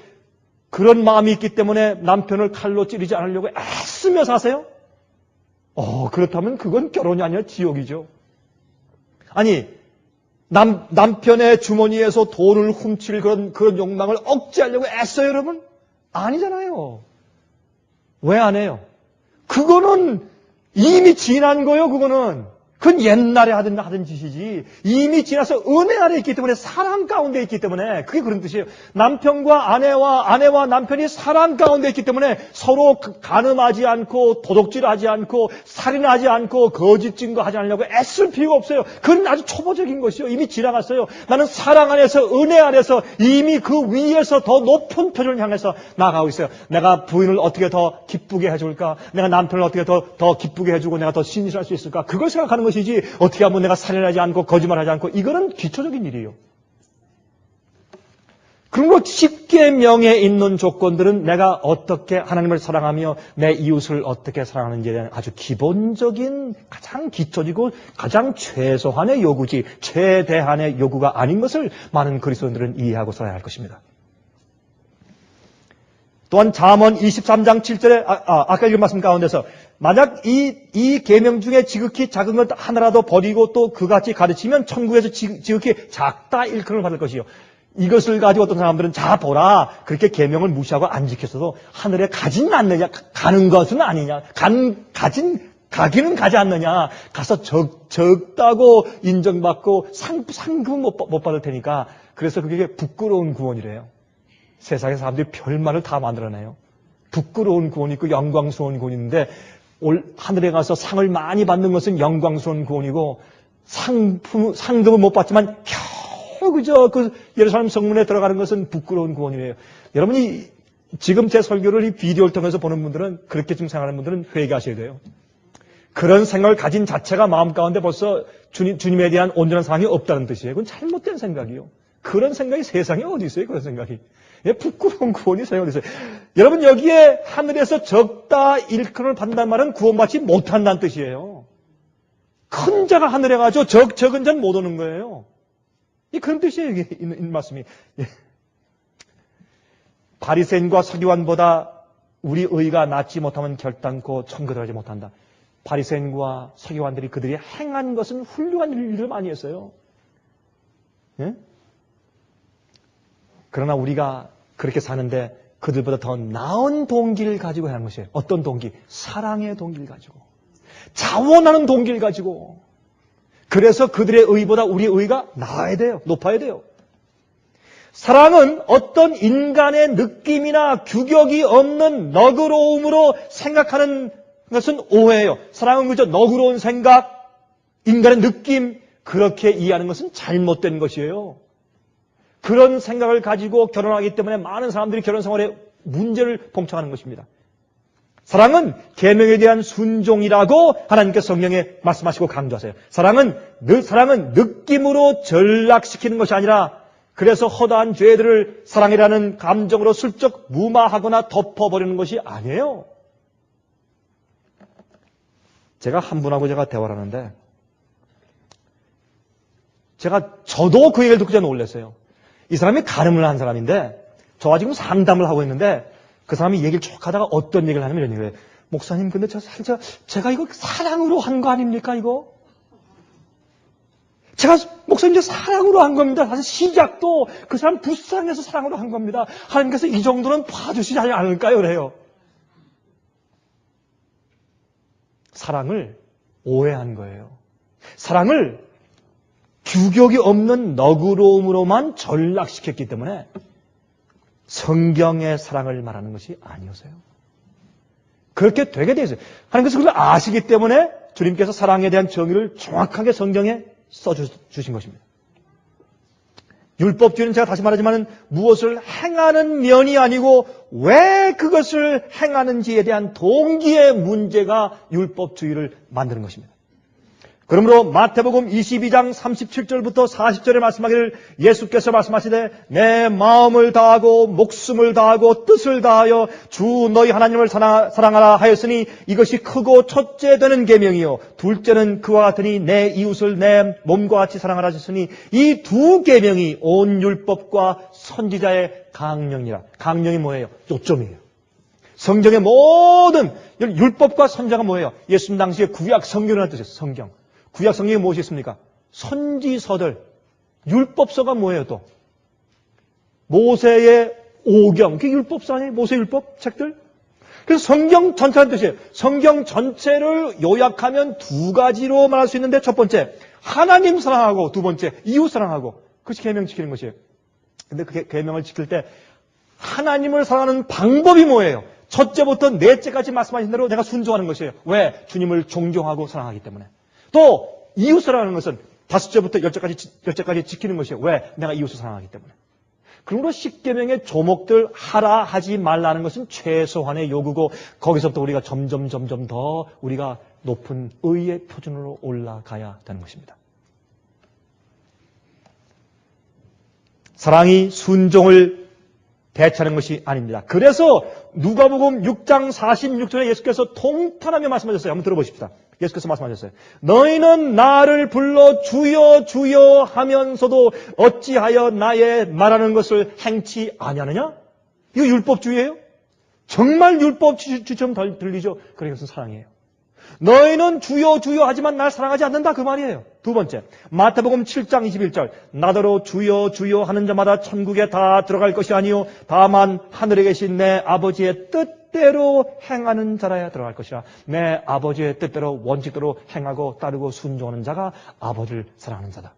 그런 마음이 있기 때문에 남편을 칼로 찌르지 않으려고 애쓰며 사세요? 그렇다면 그건 결혼이 아니라 지옥이죠. 아니, 남편의 주머니에서 돈을 훔칠 그런 욕망을 억제하려고 애써요, 여러분? 아니잖아요. 왜 안 해요? 그거는 이미 지난 거예요, 그거는. 그건 옛날에 하던 짓이지. 이미 지나서 은혜 아래 있기 때문에 사랑 가운데 있기 때문에 그게 그런 뜻이에요. 남편과 아내와 남편이 사랑 가운데 있기 때문에 서로 간음하지 않고 도둑질하지 않고 살인하지 않고 거짓 증거하지 않으려고 애쓸 필요가 없어요. 그건 아주 초보적인 것이요. 이미 지나갔어요. 나는 사랑 안에서 은혜 안에서 이미 그 위에서 더 높은 표준을 향해서 나아가고 있어요. 내가 부인을 어떻게 더 기쁘게 해줄까? 내가 남편을 어떻게 더 기쁘게 해주고 내가 더 신실할 수 있을까? 그걸 생각하는 것이지 어떻게 하면 내가 살인하지 않고 거짓말하지 않고 이거는 기초적인 일이에요. 그리고 십계명에 있는 조건들은 내가 어떻게 하나님을 사랑하며 내 이웃을 어떻게 사랑하는지에 대한 아주 기본적인 가장 기초적이고 가장 최소한의 요구지 최대한의 요구가 아닌 것을 많은 그리스도인들은 이해하고 살아야 할 것입니다. 또한 잠언 23장 7절에 아까 읽은 말씀 가운데서 만약 이 계명 중에 지극히 작은 것 하나라도 버리고 또 그같이 가르치면 천국에서 지극히 작다 일컬음을 받을 것이요. 이것을 가지고 어떤 사람들은 자 보라 그렇게 계명을 무시하고 안 지켰어도 하늘에 가진 않느냐 가는 것은 아니냐 가기는 가지 않느냐 가서 적다고 인정받고 상금 못 받을 테니까 그래서 그게 부끄러운 구원이래요. 세상에 사람들이 별말을 다 만들어내요. 부끄러운 구원이 있고 영광스러운 구원이 있는데 하늘에 가서 상을 많이 받는 것은 영광스러운 구원이고 상금은 못 받지만 겨우 그저 그 예루살렘 성문에 들어가는 것은 부끄러운 구원이에요. 여러분이 지금 제 설교를 이 비디오를 통해서 보는 분들은 그렇게 좀 생각하는 분들은 회개하셔야 돼요. 그런 생각을 가진 자체가 마음 가운데 벌써 주님에 대한 온전한 사랑이 없다는 뜻이에요. 그건 잘못된 생각이요. 그런 생각이 세상에 어디 있어요? 그런 생각이. 부끄러운 구원이 세상에 어디 있어요? 여러분 여기에 하늘에서 적다 일컬음을 받는다는 말은 구원받지 못한다는 뜻이에요. 큰 자가 하늘에 가죠. 적은 자는 못 오는 거예요. 그런 뜻이에요. 이게 있는 말씀이. 바리새인과 서기관보다 우리 의가 낫지 못하면 결단코 천국에 들어가지 못한다. 바리새인과 서기관들이 그들이 행한 것은 훌륭한 일을 많이 했어요. 예? 그러나 우리가 그렇게 사는데 그들보다 더 나은 동기를 가지고 하는 것이에요. 어떤 동기? 사랑의 동기를 가지고. 자원하는 동기를 가지고. 그래서 그들의 의보다 우리의 의가 나아야 돼요. 높아야 돼요. 사랑은 어떤 인간의 느낌이나 규격이 없는 너그러움으로 생각하는 것은 오해예요. 사랑은 그저 너그러운 생각, 인간의 느낌, 그렇게 이해하는 것은 잘못된 것이에요. 그런 생각을 가지고 결혼하기 때문에 많은 사람들이 결혼 생활에 문제를 봉착하는 것입니다. 사랑은 계명에 대한 순종이라고 하나님께서 성경에 말씀하시고 강조하세요. 사랑은 느낌으로 전락시키는 것이 아니라 그래서 허다한 죄들을 사랑이라는 감정으로 슬쩍 무마하거나 덮어버리는 것이 아니에요. 제가 한 분하고 제가 대화를 하는데 저도 그 얘기를 듣고 제가 놀랐어요. 이 사람이 가늠을 한 사람인데 저와 지금 상담을 하고 있는데 그 사람이 얘기를 쭉 하다가 어떤 얘기를 하냐면 이런 얘기를 해요. 목사님 근데 제가 이거 사랑으로 한 거 아닙니까 이거? 제가 목사님 사랑으로 한 겁니다. 사실 시작도 그 사람 불쌍해서 사랑으로 한 겁니다. 하나님께서 이 정도는 봐주시지 않을까요? 그래요. 사랑을 오해한 거예요. 사랑을 규격이 없는 너그러움으로만 전락시켰기 때문에 성경의 사랑을 말하는 것이 아니었어요. 그렇게 되게 되었어요. 하나님께서 그걸 아시기 때문에 주님께서 사랑에 대한 정의를 정확하게 성경에 써주신 것입니다. 율법주의는 제가 다시 말하지만 무엇을 행하는 면이 아니고 왜 그것을 행하는지에 대한 동기의 문제가 율법주의를 만드는 것입니다. 그러므로 마태복음 22장 37절부터 40절에 말씀하기를 예수께서 말씀하시되 내 마음을 다하고 목숨을 다하고 뜻을 다하여 주 너희 하나님을 사랑하라 하였으니 이것이 크고 첫째 되는 계명이요 둘째는 그와 같으니 내 이웃을 내 몸과 같이 사랑하라 하셨으니 이 두 계명이 온 율법과 선지자의 강령이라. 강령이 뭐예요? 요점이에요. 성경의 모든 율법과 선지자가 뭐예요? 예수님 당시에 구약 성경이라는 뜻이에요. 성경. 구약 성경이 무엇이 있습니까? 선지서들, 율법서가 뭐예요 또? 모세의 오경, 그게 율법서 아니에요? 모세 율법 책들? 그래서 성경 전체라는 뜻이에요. 성경 전체를 요약하면 두 가지로 말할 수 있는데 첫 번째, 하나님 사랑하고 두 번째, 이웃 사랑하고 그것이 계명 지키는 것이에요. 근데 그 계명을 지킬 때 하나님을 사랑하는 방법이 뭐예요? 첫째부터 넷째까지 말씀하신 대로 내가 순종하는 것이에요. 왜? 주님을 존경하고 사랑하기 때문에. 또 이웃이라는 것은 다섯째부터 열째까지 지키는 것이에요. 왜? 내가 이웃을 사랑하기 때문에. 그러므로 십계명의 조목들 하라 하지 말라는 것은 최소한의 요구고 거기서부터 우리가 점점 더 우리가 높은 의의 표준으로 올라가야 되는 것입니다. 사랑이 순종을 대체하는 것이 아닙니다. 그래서 누가복음 6장 46절에 예수께서 통탄하며 말씀하셨어요. 한번 들어보십시다. 예수께서 말씀하셨어요. 너희는 나를 불러 주여 주여 하면서도 어찌하여 나의 말하는 것을 행치 아니하느냐? 이거 율법주의예요? 정말 율법주의처럼 들리죠? 그러니까 그것은 사랑이에요. 너희는 주여 주여 하지만 날 사랑하지 않는다 그 말이에요. 두 번째, 마태복음 7장 21절 나더러 주여 주여 하는 자마다 천국에 다 들어갈 것이 아니요 다만 하늘에 계신 내 아버지의 뜻대로 행하는 자라야 들어갈 것이라. 내 아버지의 뜻대로 원칙대로 행하고 따르고 순종하는 자가 아버지를 사랑하는 자다.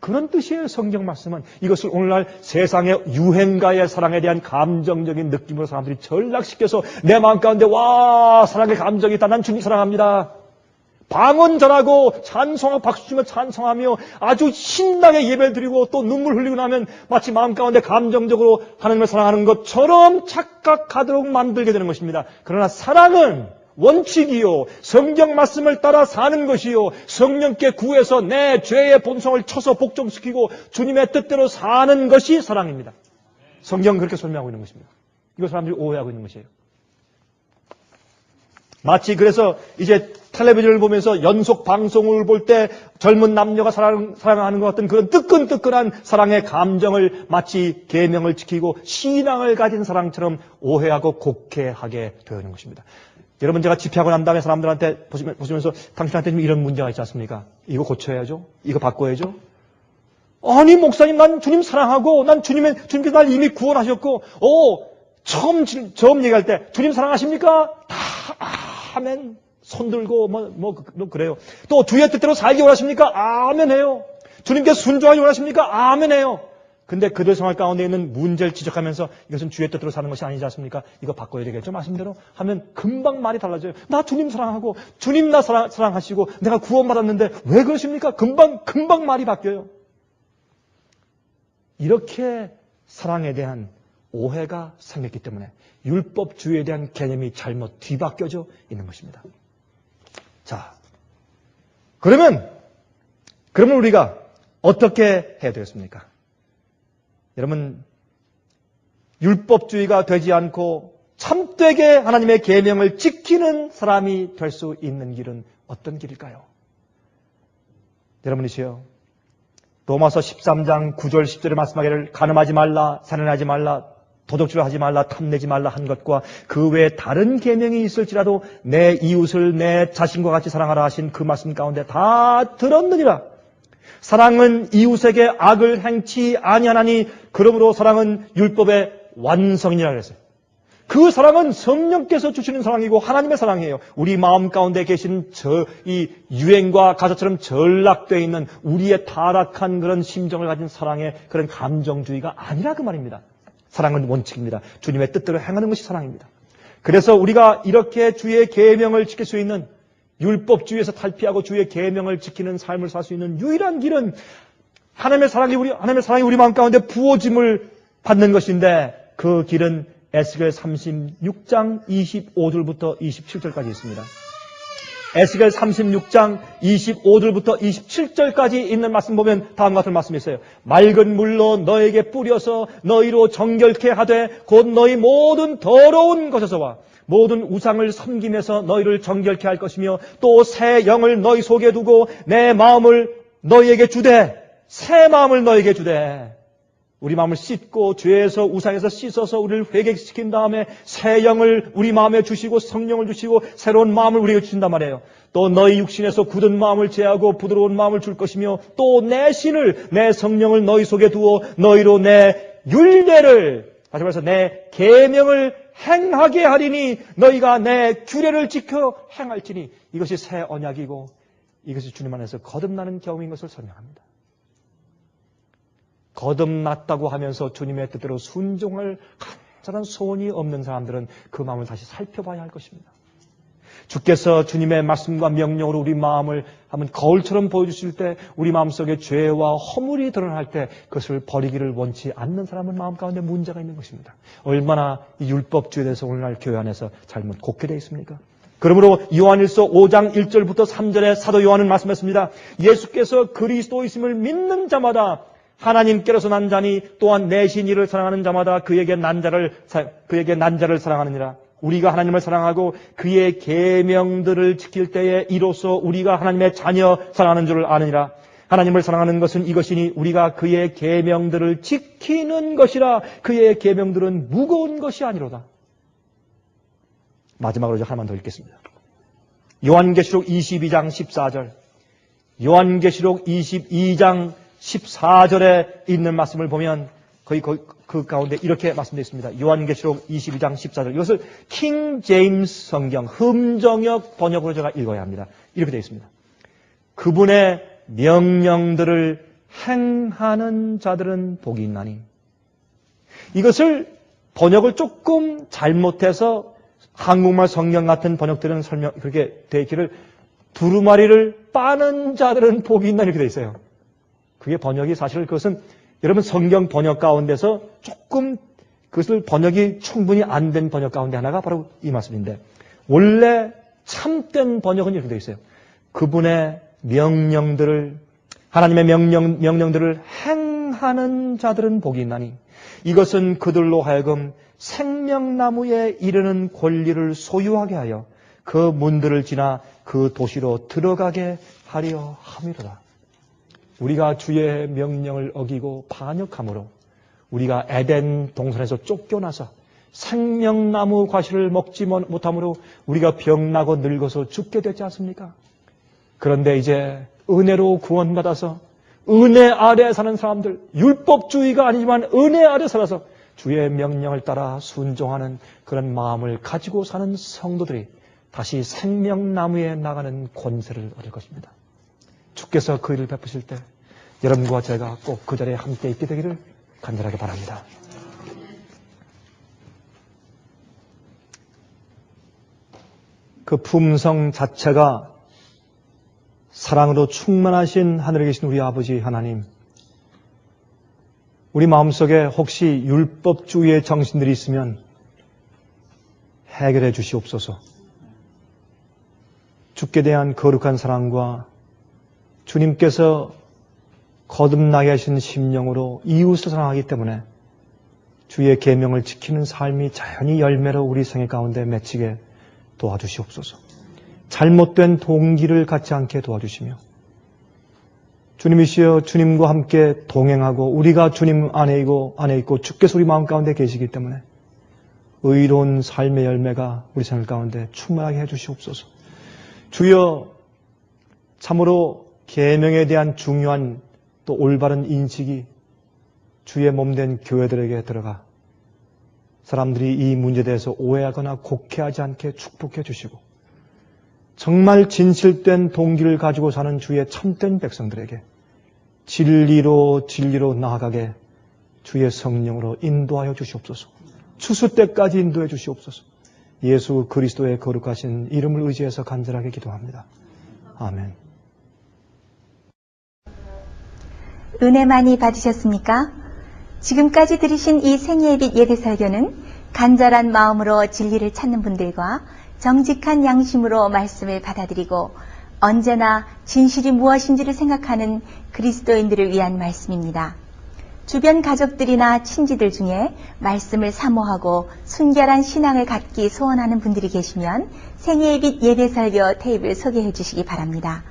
그런 뜻이에요. 성경 말씀은. 이것을 오늘날 세상의 유행가의 사랑에 대한 감정적인 느낌으로 사람들이 전락시켜서 내 마음 가운데 와 사랑의 감정이 있다. 난 주님 사랑합니다. 방언전하고 찬송하고 박수치며 찬송하며 아주 신나게 예배를 드리고 또 눈물 흘리고 나면 마치 마음 가운데 감정적으로 하나님을 사랑하는 것처럼 착각하도록 만들게 되는 것입니다. 그러나 사랑은 원칙이요 성경 말씀을 따라 사는 것이요 성령께 구해서 내 죄의 본성을 쳐서 복종시키고 주님의 뜻대로 사는 것이 사랑입니다. 성경은 그렇게 설명하고 있는 것입니다. 이거 사람들이 오해하고 있는 것이에요. 마치 그래서 이제 텔레비전을 보면서 연속 방송을 볼 때 젊은 남녀가 사랑하는 것 같은 그런 뜨끈뜨끈한 사랑의 감정을 마치 계명을 지키고 신앙을 가진 사랑처럼 오해하고 곡해하게 되는 것입니다. 여러분, 제가 집회하고 난 다음에 사람들한테 보시면서 당신한테 좀 이런 문제가 있지 않습니까? 이거 고쳐야죠. 이거 바꿔야죠. 아니, 목사님, 난 주님 사랑하고, 난 주님께서 날 이미 구원하셨고, 처음 얘기할 때, 주님 사랑하십니까? 다, 아멘. 손 들고, 그래요. 또, 주의 뜻대로 살기 원하십니까? 아멘 해요. 주님께 순종하기 원하십니까? 아멘 해요. 근데 그들 생활 가운데 있는 문제를 지적하면서 이것은 주의 뜻대로 사는 것이 아니지 않습니까? 이거 바꿔야 되겠죠? 말씀대로 하면 금방 말이 달라져요. 나 주님 사랑하고, 주님 나 사랑하시고, 내가 구원받았는데 왜 그러십니까? 금방 말이 바뀌어요. 이렇게 사랑에 대한 오해가 생겼기 때문에 율법주의에 대한 개념이 잘못 뒤바뀌어져 있는 것입니다. 자, 그러면 우리가 어떻게 해야 되겠습니까? 여러분, 율법주의가 되지 않고 참되게 하나님의 계명을 지키는 사람이 될 수 있는 길은 어떤 길일까요? 여러분이시여, 로마서 13장 9절 10절에 말씀하기를 간음하지 말라, 살인하지 말라, 도적질을 하지 말라, 탐내지 말라 한 것과 그 외에 다른 계명이 있을지라도 내 이웃을 내 자신과 같이 사랑하라 하신 그 말씀 가운데 다 들었느니라. 사랑은 이웃에게 악을 행치 아니하나니 그러므로 사랑은 율법의 완성이라 그랬어요. 그 사랑은 성령께서 주시는 사랑이고 하나님의 사랑이에요. 우리 마음 가운데 계신 이 유행과 가사처럼 전락되어 있는 우리의 타락한 그런 심정을 가진 사랑의 그런 감정주의가 아니라 그 말입니다. 사랑은 원칙입니다. 주님의 뜻대로 행하는 것이 사랑입니다. 그래서 우리가 이렇게 주의 계명을 지킬 수 있는 율법주의에서 탈피하고 주의 계명을 지키는 삶을 살 수 있는 유일한 길은 하나님의 사랑이 우리 마음 가운데 부어짐을 받는 것인데 그 길은 에스겔 36장 25절부터 27절까지 있습니다. 에스겔 36장 25절부터 27절까지 있는 말씀 보면 다음과 같은 말씀이 있어요. 맑은 물로 너에게 뿌려서 너희로 정결케 하되 곧 너희 모든 더러운 것에서와 모든 우상을 섬김에서 너희를 정결케 할 것이며 또 새 영을 너희 속에 두고 내 마음을 너희에게 주되 새 마음을 너희에게 주되 우리 마음을 씻고 죄에서 우상에서 씻어서 우리를 회개시킨 다음에 새 영을 우리 마음에 주시고 성령을 주시고 새로운 마음을 우리에게 주신단 말이에요. 또 너희 육신에서 굳은 마음을 제하고 부드러운 마음을 줄 것이며 또 내 신을 내 성령을 너희 속에 두어 너희로 내 율례를 다시 말해서 내 계명을 행하게 하리니 너희가 내 규례를 지켜 행할지니 이것이 새 언약이고 이것이 주님 안에서 거듭나는 경험인 것을 설명합니다. 거듭났다고 하면서 주님의 뜻대로 순종할 간절한 소원이 없는 사람들은 그 마음을 다시 살펴봐야 할 것입니다. 주께서 주님의 말씀과 명령으로 우리 마음을 한번 거울처럼 보여주실 때 우리 마음속에 죄와 허물이 드러날 때 그것을 버리기를 원치 않는 사람은 마음 가운데 문제가 있는 것입니다. 얼마나 이 율법주의에 대해서 오늘날 교회 안에서 잘못 곡해되어 있습니까? 그러므로 요한일서 5장 1절부터 3절에 사도 요한은 말씀했습니다. 예수께서 그리스도이심을 믿는 자마다 하나님께로서 난 자니 또한 내신 이를 사랑하는 자마다 그에게 난 자를 사랑하느니라. 우리가 하나님을 사랑하고 그의 계명들을 지킬 때에 이로써 우리가 하나님의 자녀 사랑하는 줄을 아느니라. 하나님을 사랑하는 것은 이것이니 우리가 그의 계명들을 지키는 것이라. 그의 계명들은 무거운 것이 아니로다. 마지막으로 하나만 더 읽겠습니다. 요한계시록 22장 14절. 요한계시록 22장 14절에 있는 말씀을 보면 거의 그 가운데 이렇게 말씀되어 있습니다. 요한계시록 22장 14절. 이것을 킹 제임스 성경 흠정역 번역으로 제가 읽어야 합니다. 이렇게 되어 있습니다. 그분의 명령들을 행하는 자들은 복이 있나니. 이것을 번역을 조금 잘못해서 한국말 성경 같은 번역들은 그렇게 되어 있기를 두루마리를 빠는 자들은 복이 있나니 이렇게 되어 있어요. 그게 번역이 사실 그것은 여러분 성경 번역 가운데서 조금 그것을 번역이 충분히 안 된 번역 가운데 하나가 바로 이 말씀인데 원래 참된 번역은 이렇게 되어 있어요. 그분의 명령들을 하나님의 명령들을 행하는 자들은 복이 있나니 이것은 그들로 하여금 생명나무에 이르는 권리를 소유하게 하여 그 문들을 지나 그 도시로 들어가게 하려 함이로다. 우리가 주의 명령을 어기고 반역함으로 우리가 에덴 동산에서 쫓겨나서 생명나무 과실을 먹지 못함으로 우리가 병나고 늙어서 죽게 되지 않습니까? 그런데 이제 은혜로 구원받아서 은혜 아래 사는 사람들, 율법주의가 아니지만 은혜 아래 살아서 주의 명령을 따라 순종하는 그런 마음을 가지고 사는 성도들이 다시 생명나무에 나가는 권세를 얻을 것입니다. 주께서 그 일을 베푸실 때 여러분과 제가 꼭 그 자리에 함께 있게 되기를 간절하게 바랍니다. 그 품성 자체가 사랑으로 충만하신 하늘에 계신 우리 아버지 하나님, 우리 마음속에 혹시 율법주의의 정신들이 있으면 해결해 주시옵소서. 주께 대한 거룩한 사랑과 주님께서 거듭나게 하신 심령으로 이웃을 사랑하기 때문에 주의 계명을 지키는 삶이 자연히 열매로 우리 생애 가운데 맺히게 도와주시옵소서. 잘못된 동기를 갖지 않게 도와주시며 주님이시여 주님과 함께 동행하고 우리가 주님 안에 있고 주께서 우리 마음 가운데 계시기 때문에 의로운 삶의 열매가 우리 생활 가운데 충만하게 해주시옵소서. 주여, 참으로 계명에 대한 중요한 또 올바른 인식이 주의 몸된 교회들에게 들어가 사람들이 이 문제에 대해서 오해하거나 곡해하지 않게 축복해 주시고 정말 진실된 동기를 가지고 사는 주의 참된 백성들에게 진리로 나아가게 주의 성령으로 인도하여 주시옵소서. 추수 때까지 인도해 주시옵소서. 예수 그리스도의 거룩하신 이름을 의지해서 간절하게 기도합니다. 아멘. 은혜 많이 받으셨습니까? 지금까지 들으신 이 생예빛 예배설교는 간절한 마음으로 진리를 찾는 분들과 정직한 양심으로 말씀을 받아들이고 언제나 진실이 무엇인지를 생각하는 그리스도인들을 위한 말씀입니다. 주변 가족들이나 친지들 중에 말씀을 사모하고 순결한 신앙을 갖기 소원하는 분들이 계시면 생예빛 예배설교 테이프를 소개해 주시기 바랍니다.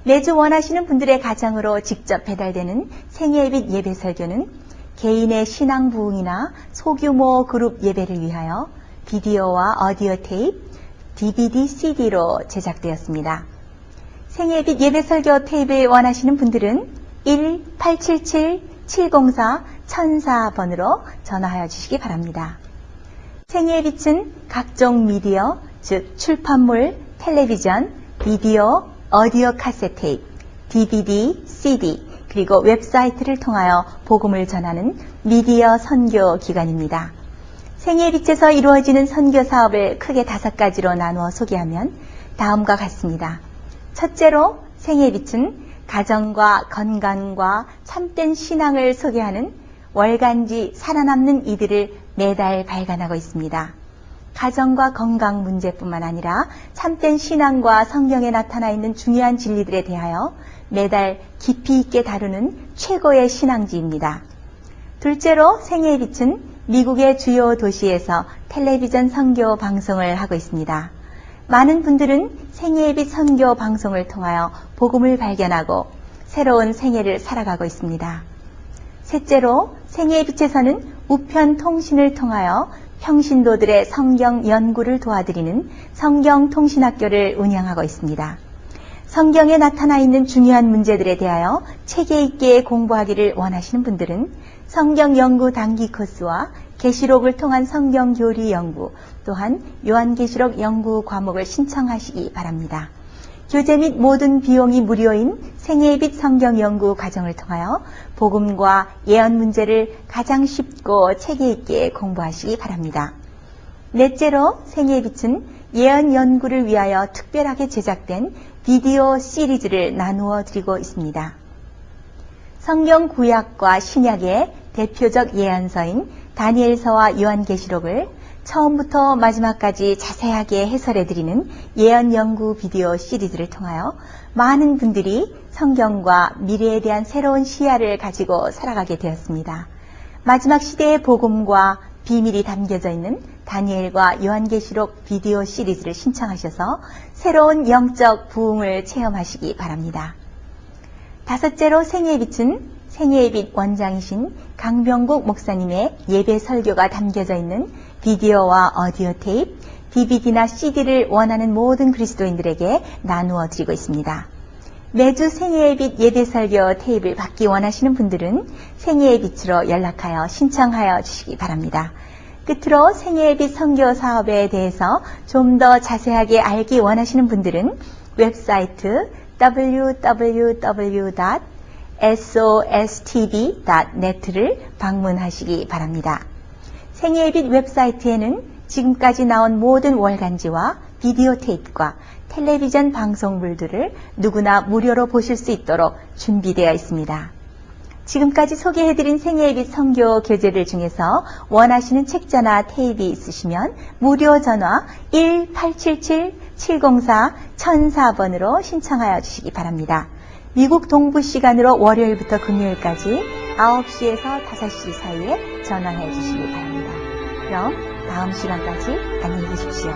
매주 원하시는 분들의 가정으로 직접 배달되는 생예빛 예배설교는 개인의 신앙 부흥이나 소규모 그룹 예배를 위하여 비디오와 오디오 테이프, DVD, CD로 제작되었습니다. 생예빛 예배설교 테이프를 원하시는 분들은 1-877-704-1004번으로 전화하여 주시기 바랍니다. 생예빛은 각종 미디어, 즉 출판물, 텔레비전, 비디오, 오디오 카세트 테이프, DVD, CD, 그리고 웹사이트를 통하여 복음을 전하는 미디어 선교 기관입니다. 생예빛에서 이루어지는 선교 사업을 크게 5가지로 나누어 소개하면 다음과 같습니다. 첫째로 생예빛은 가정과 건강과 참된 신앙을 소개하는 월간지 살아남는 이들을 매달 발간하고 있습니다. 가정과 건강 문제뿐만 아니라 참된 신앙과 성경에 나타나 있는 중요한 진리들에 대하여 매달 깊이 있게 다루는 최고의 신앙지입니다. 둘째로 생예빛은 미국의 주요 도시에서 텔레비전 선교 방송을 하고 있습니다. 많은 분들은 생예빛 선교 방송을 통하여 복음을 발견하고 새로운 생애를 살아가고 있습니다. 셋째로 생예빛에서는 우편 통신을 통하여 평신도들의 성경 연구를 도와드리는 성경통신학교를 운영하고 있습니다. 성경에 나타나 있는 중요한 문제들에 대하여 체계 있게 공부하기를 원하시는 분들은 성경 연구 단기 코스와 계시록을 통한 성경 교리 연구, 또한 요한계시록 연구 과목을 신청하시기 바랍니다. 교재 및 모든 비용이 무료인 생예빛 성경 연구 과정을 통하여 복음과 예언 문제를 가장 쉽고 체계 있게 공부하시기 바랍니다. 넷째로 생예빛은 예언 연구를 위하여 특별하게 제작된 비디오 시리즈를 나누어 드리고 있습니다. 성경 구약과 신약의 대표적 예언서인 다니엘서와 요한계시록을 처음부터 마지막까지 자세하게 해설해드리는 예언 연구 비디오 시리즈를 통하여 많은 분들이 성경과 미래에 대한 새로운 시야를 가지고 살아가게 되었습니다. 마지막 시대의 복음과 비밀이 담겨져 있는 다니엘과 요한계시록 비디오 시리즈를 신청하셔서 새로운 영적 부흥을 체험하시기 바랍니다. 다섯째로 생애의 빛은 생애의 빛 원장이신 강병국 목사님의 예배 설교가 담겨져 있는 비디오와 오디오 테이프, DVD나 CD를 원하는 모든 그리스도인들에게 나누어 드리고 있습니다. 매주 생애의 빛 예배 설교 테이프를 받기 원하시는 분들은 생애의 빛으로 연락하여 신청하여 주시기 바랍니다. 끝으로 생애의 빛 선교 사업에 대해서 좀 더 자세하게 알기 원하시는 분들은 웹사이트 www.sostv.net를 방문하시기 바랍니다. 생애의 빛 웹사이트에는 지금까지 나온 모든 월간지와 비디오 테이프와 텔레비전 방송물들을 누구나 무료로 보실 수 있도록 준비되어 있습니다. 지금까지 소개해드린 생애의 빛 선교 교재들 중에서 원하시는 책자나 테이프 있으시면 무료 전화 1877-704-1004번으로 신청하여 주시기 바랍니다. 미국 동부 시간으로 월요일부터 금요일까지 9시에서 5시 사이에 전화해 주시기 바랍니다. 그럼 다음 시간까지 안녕히 계십시오.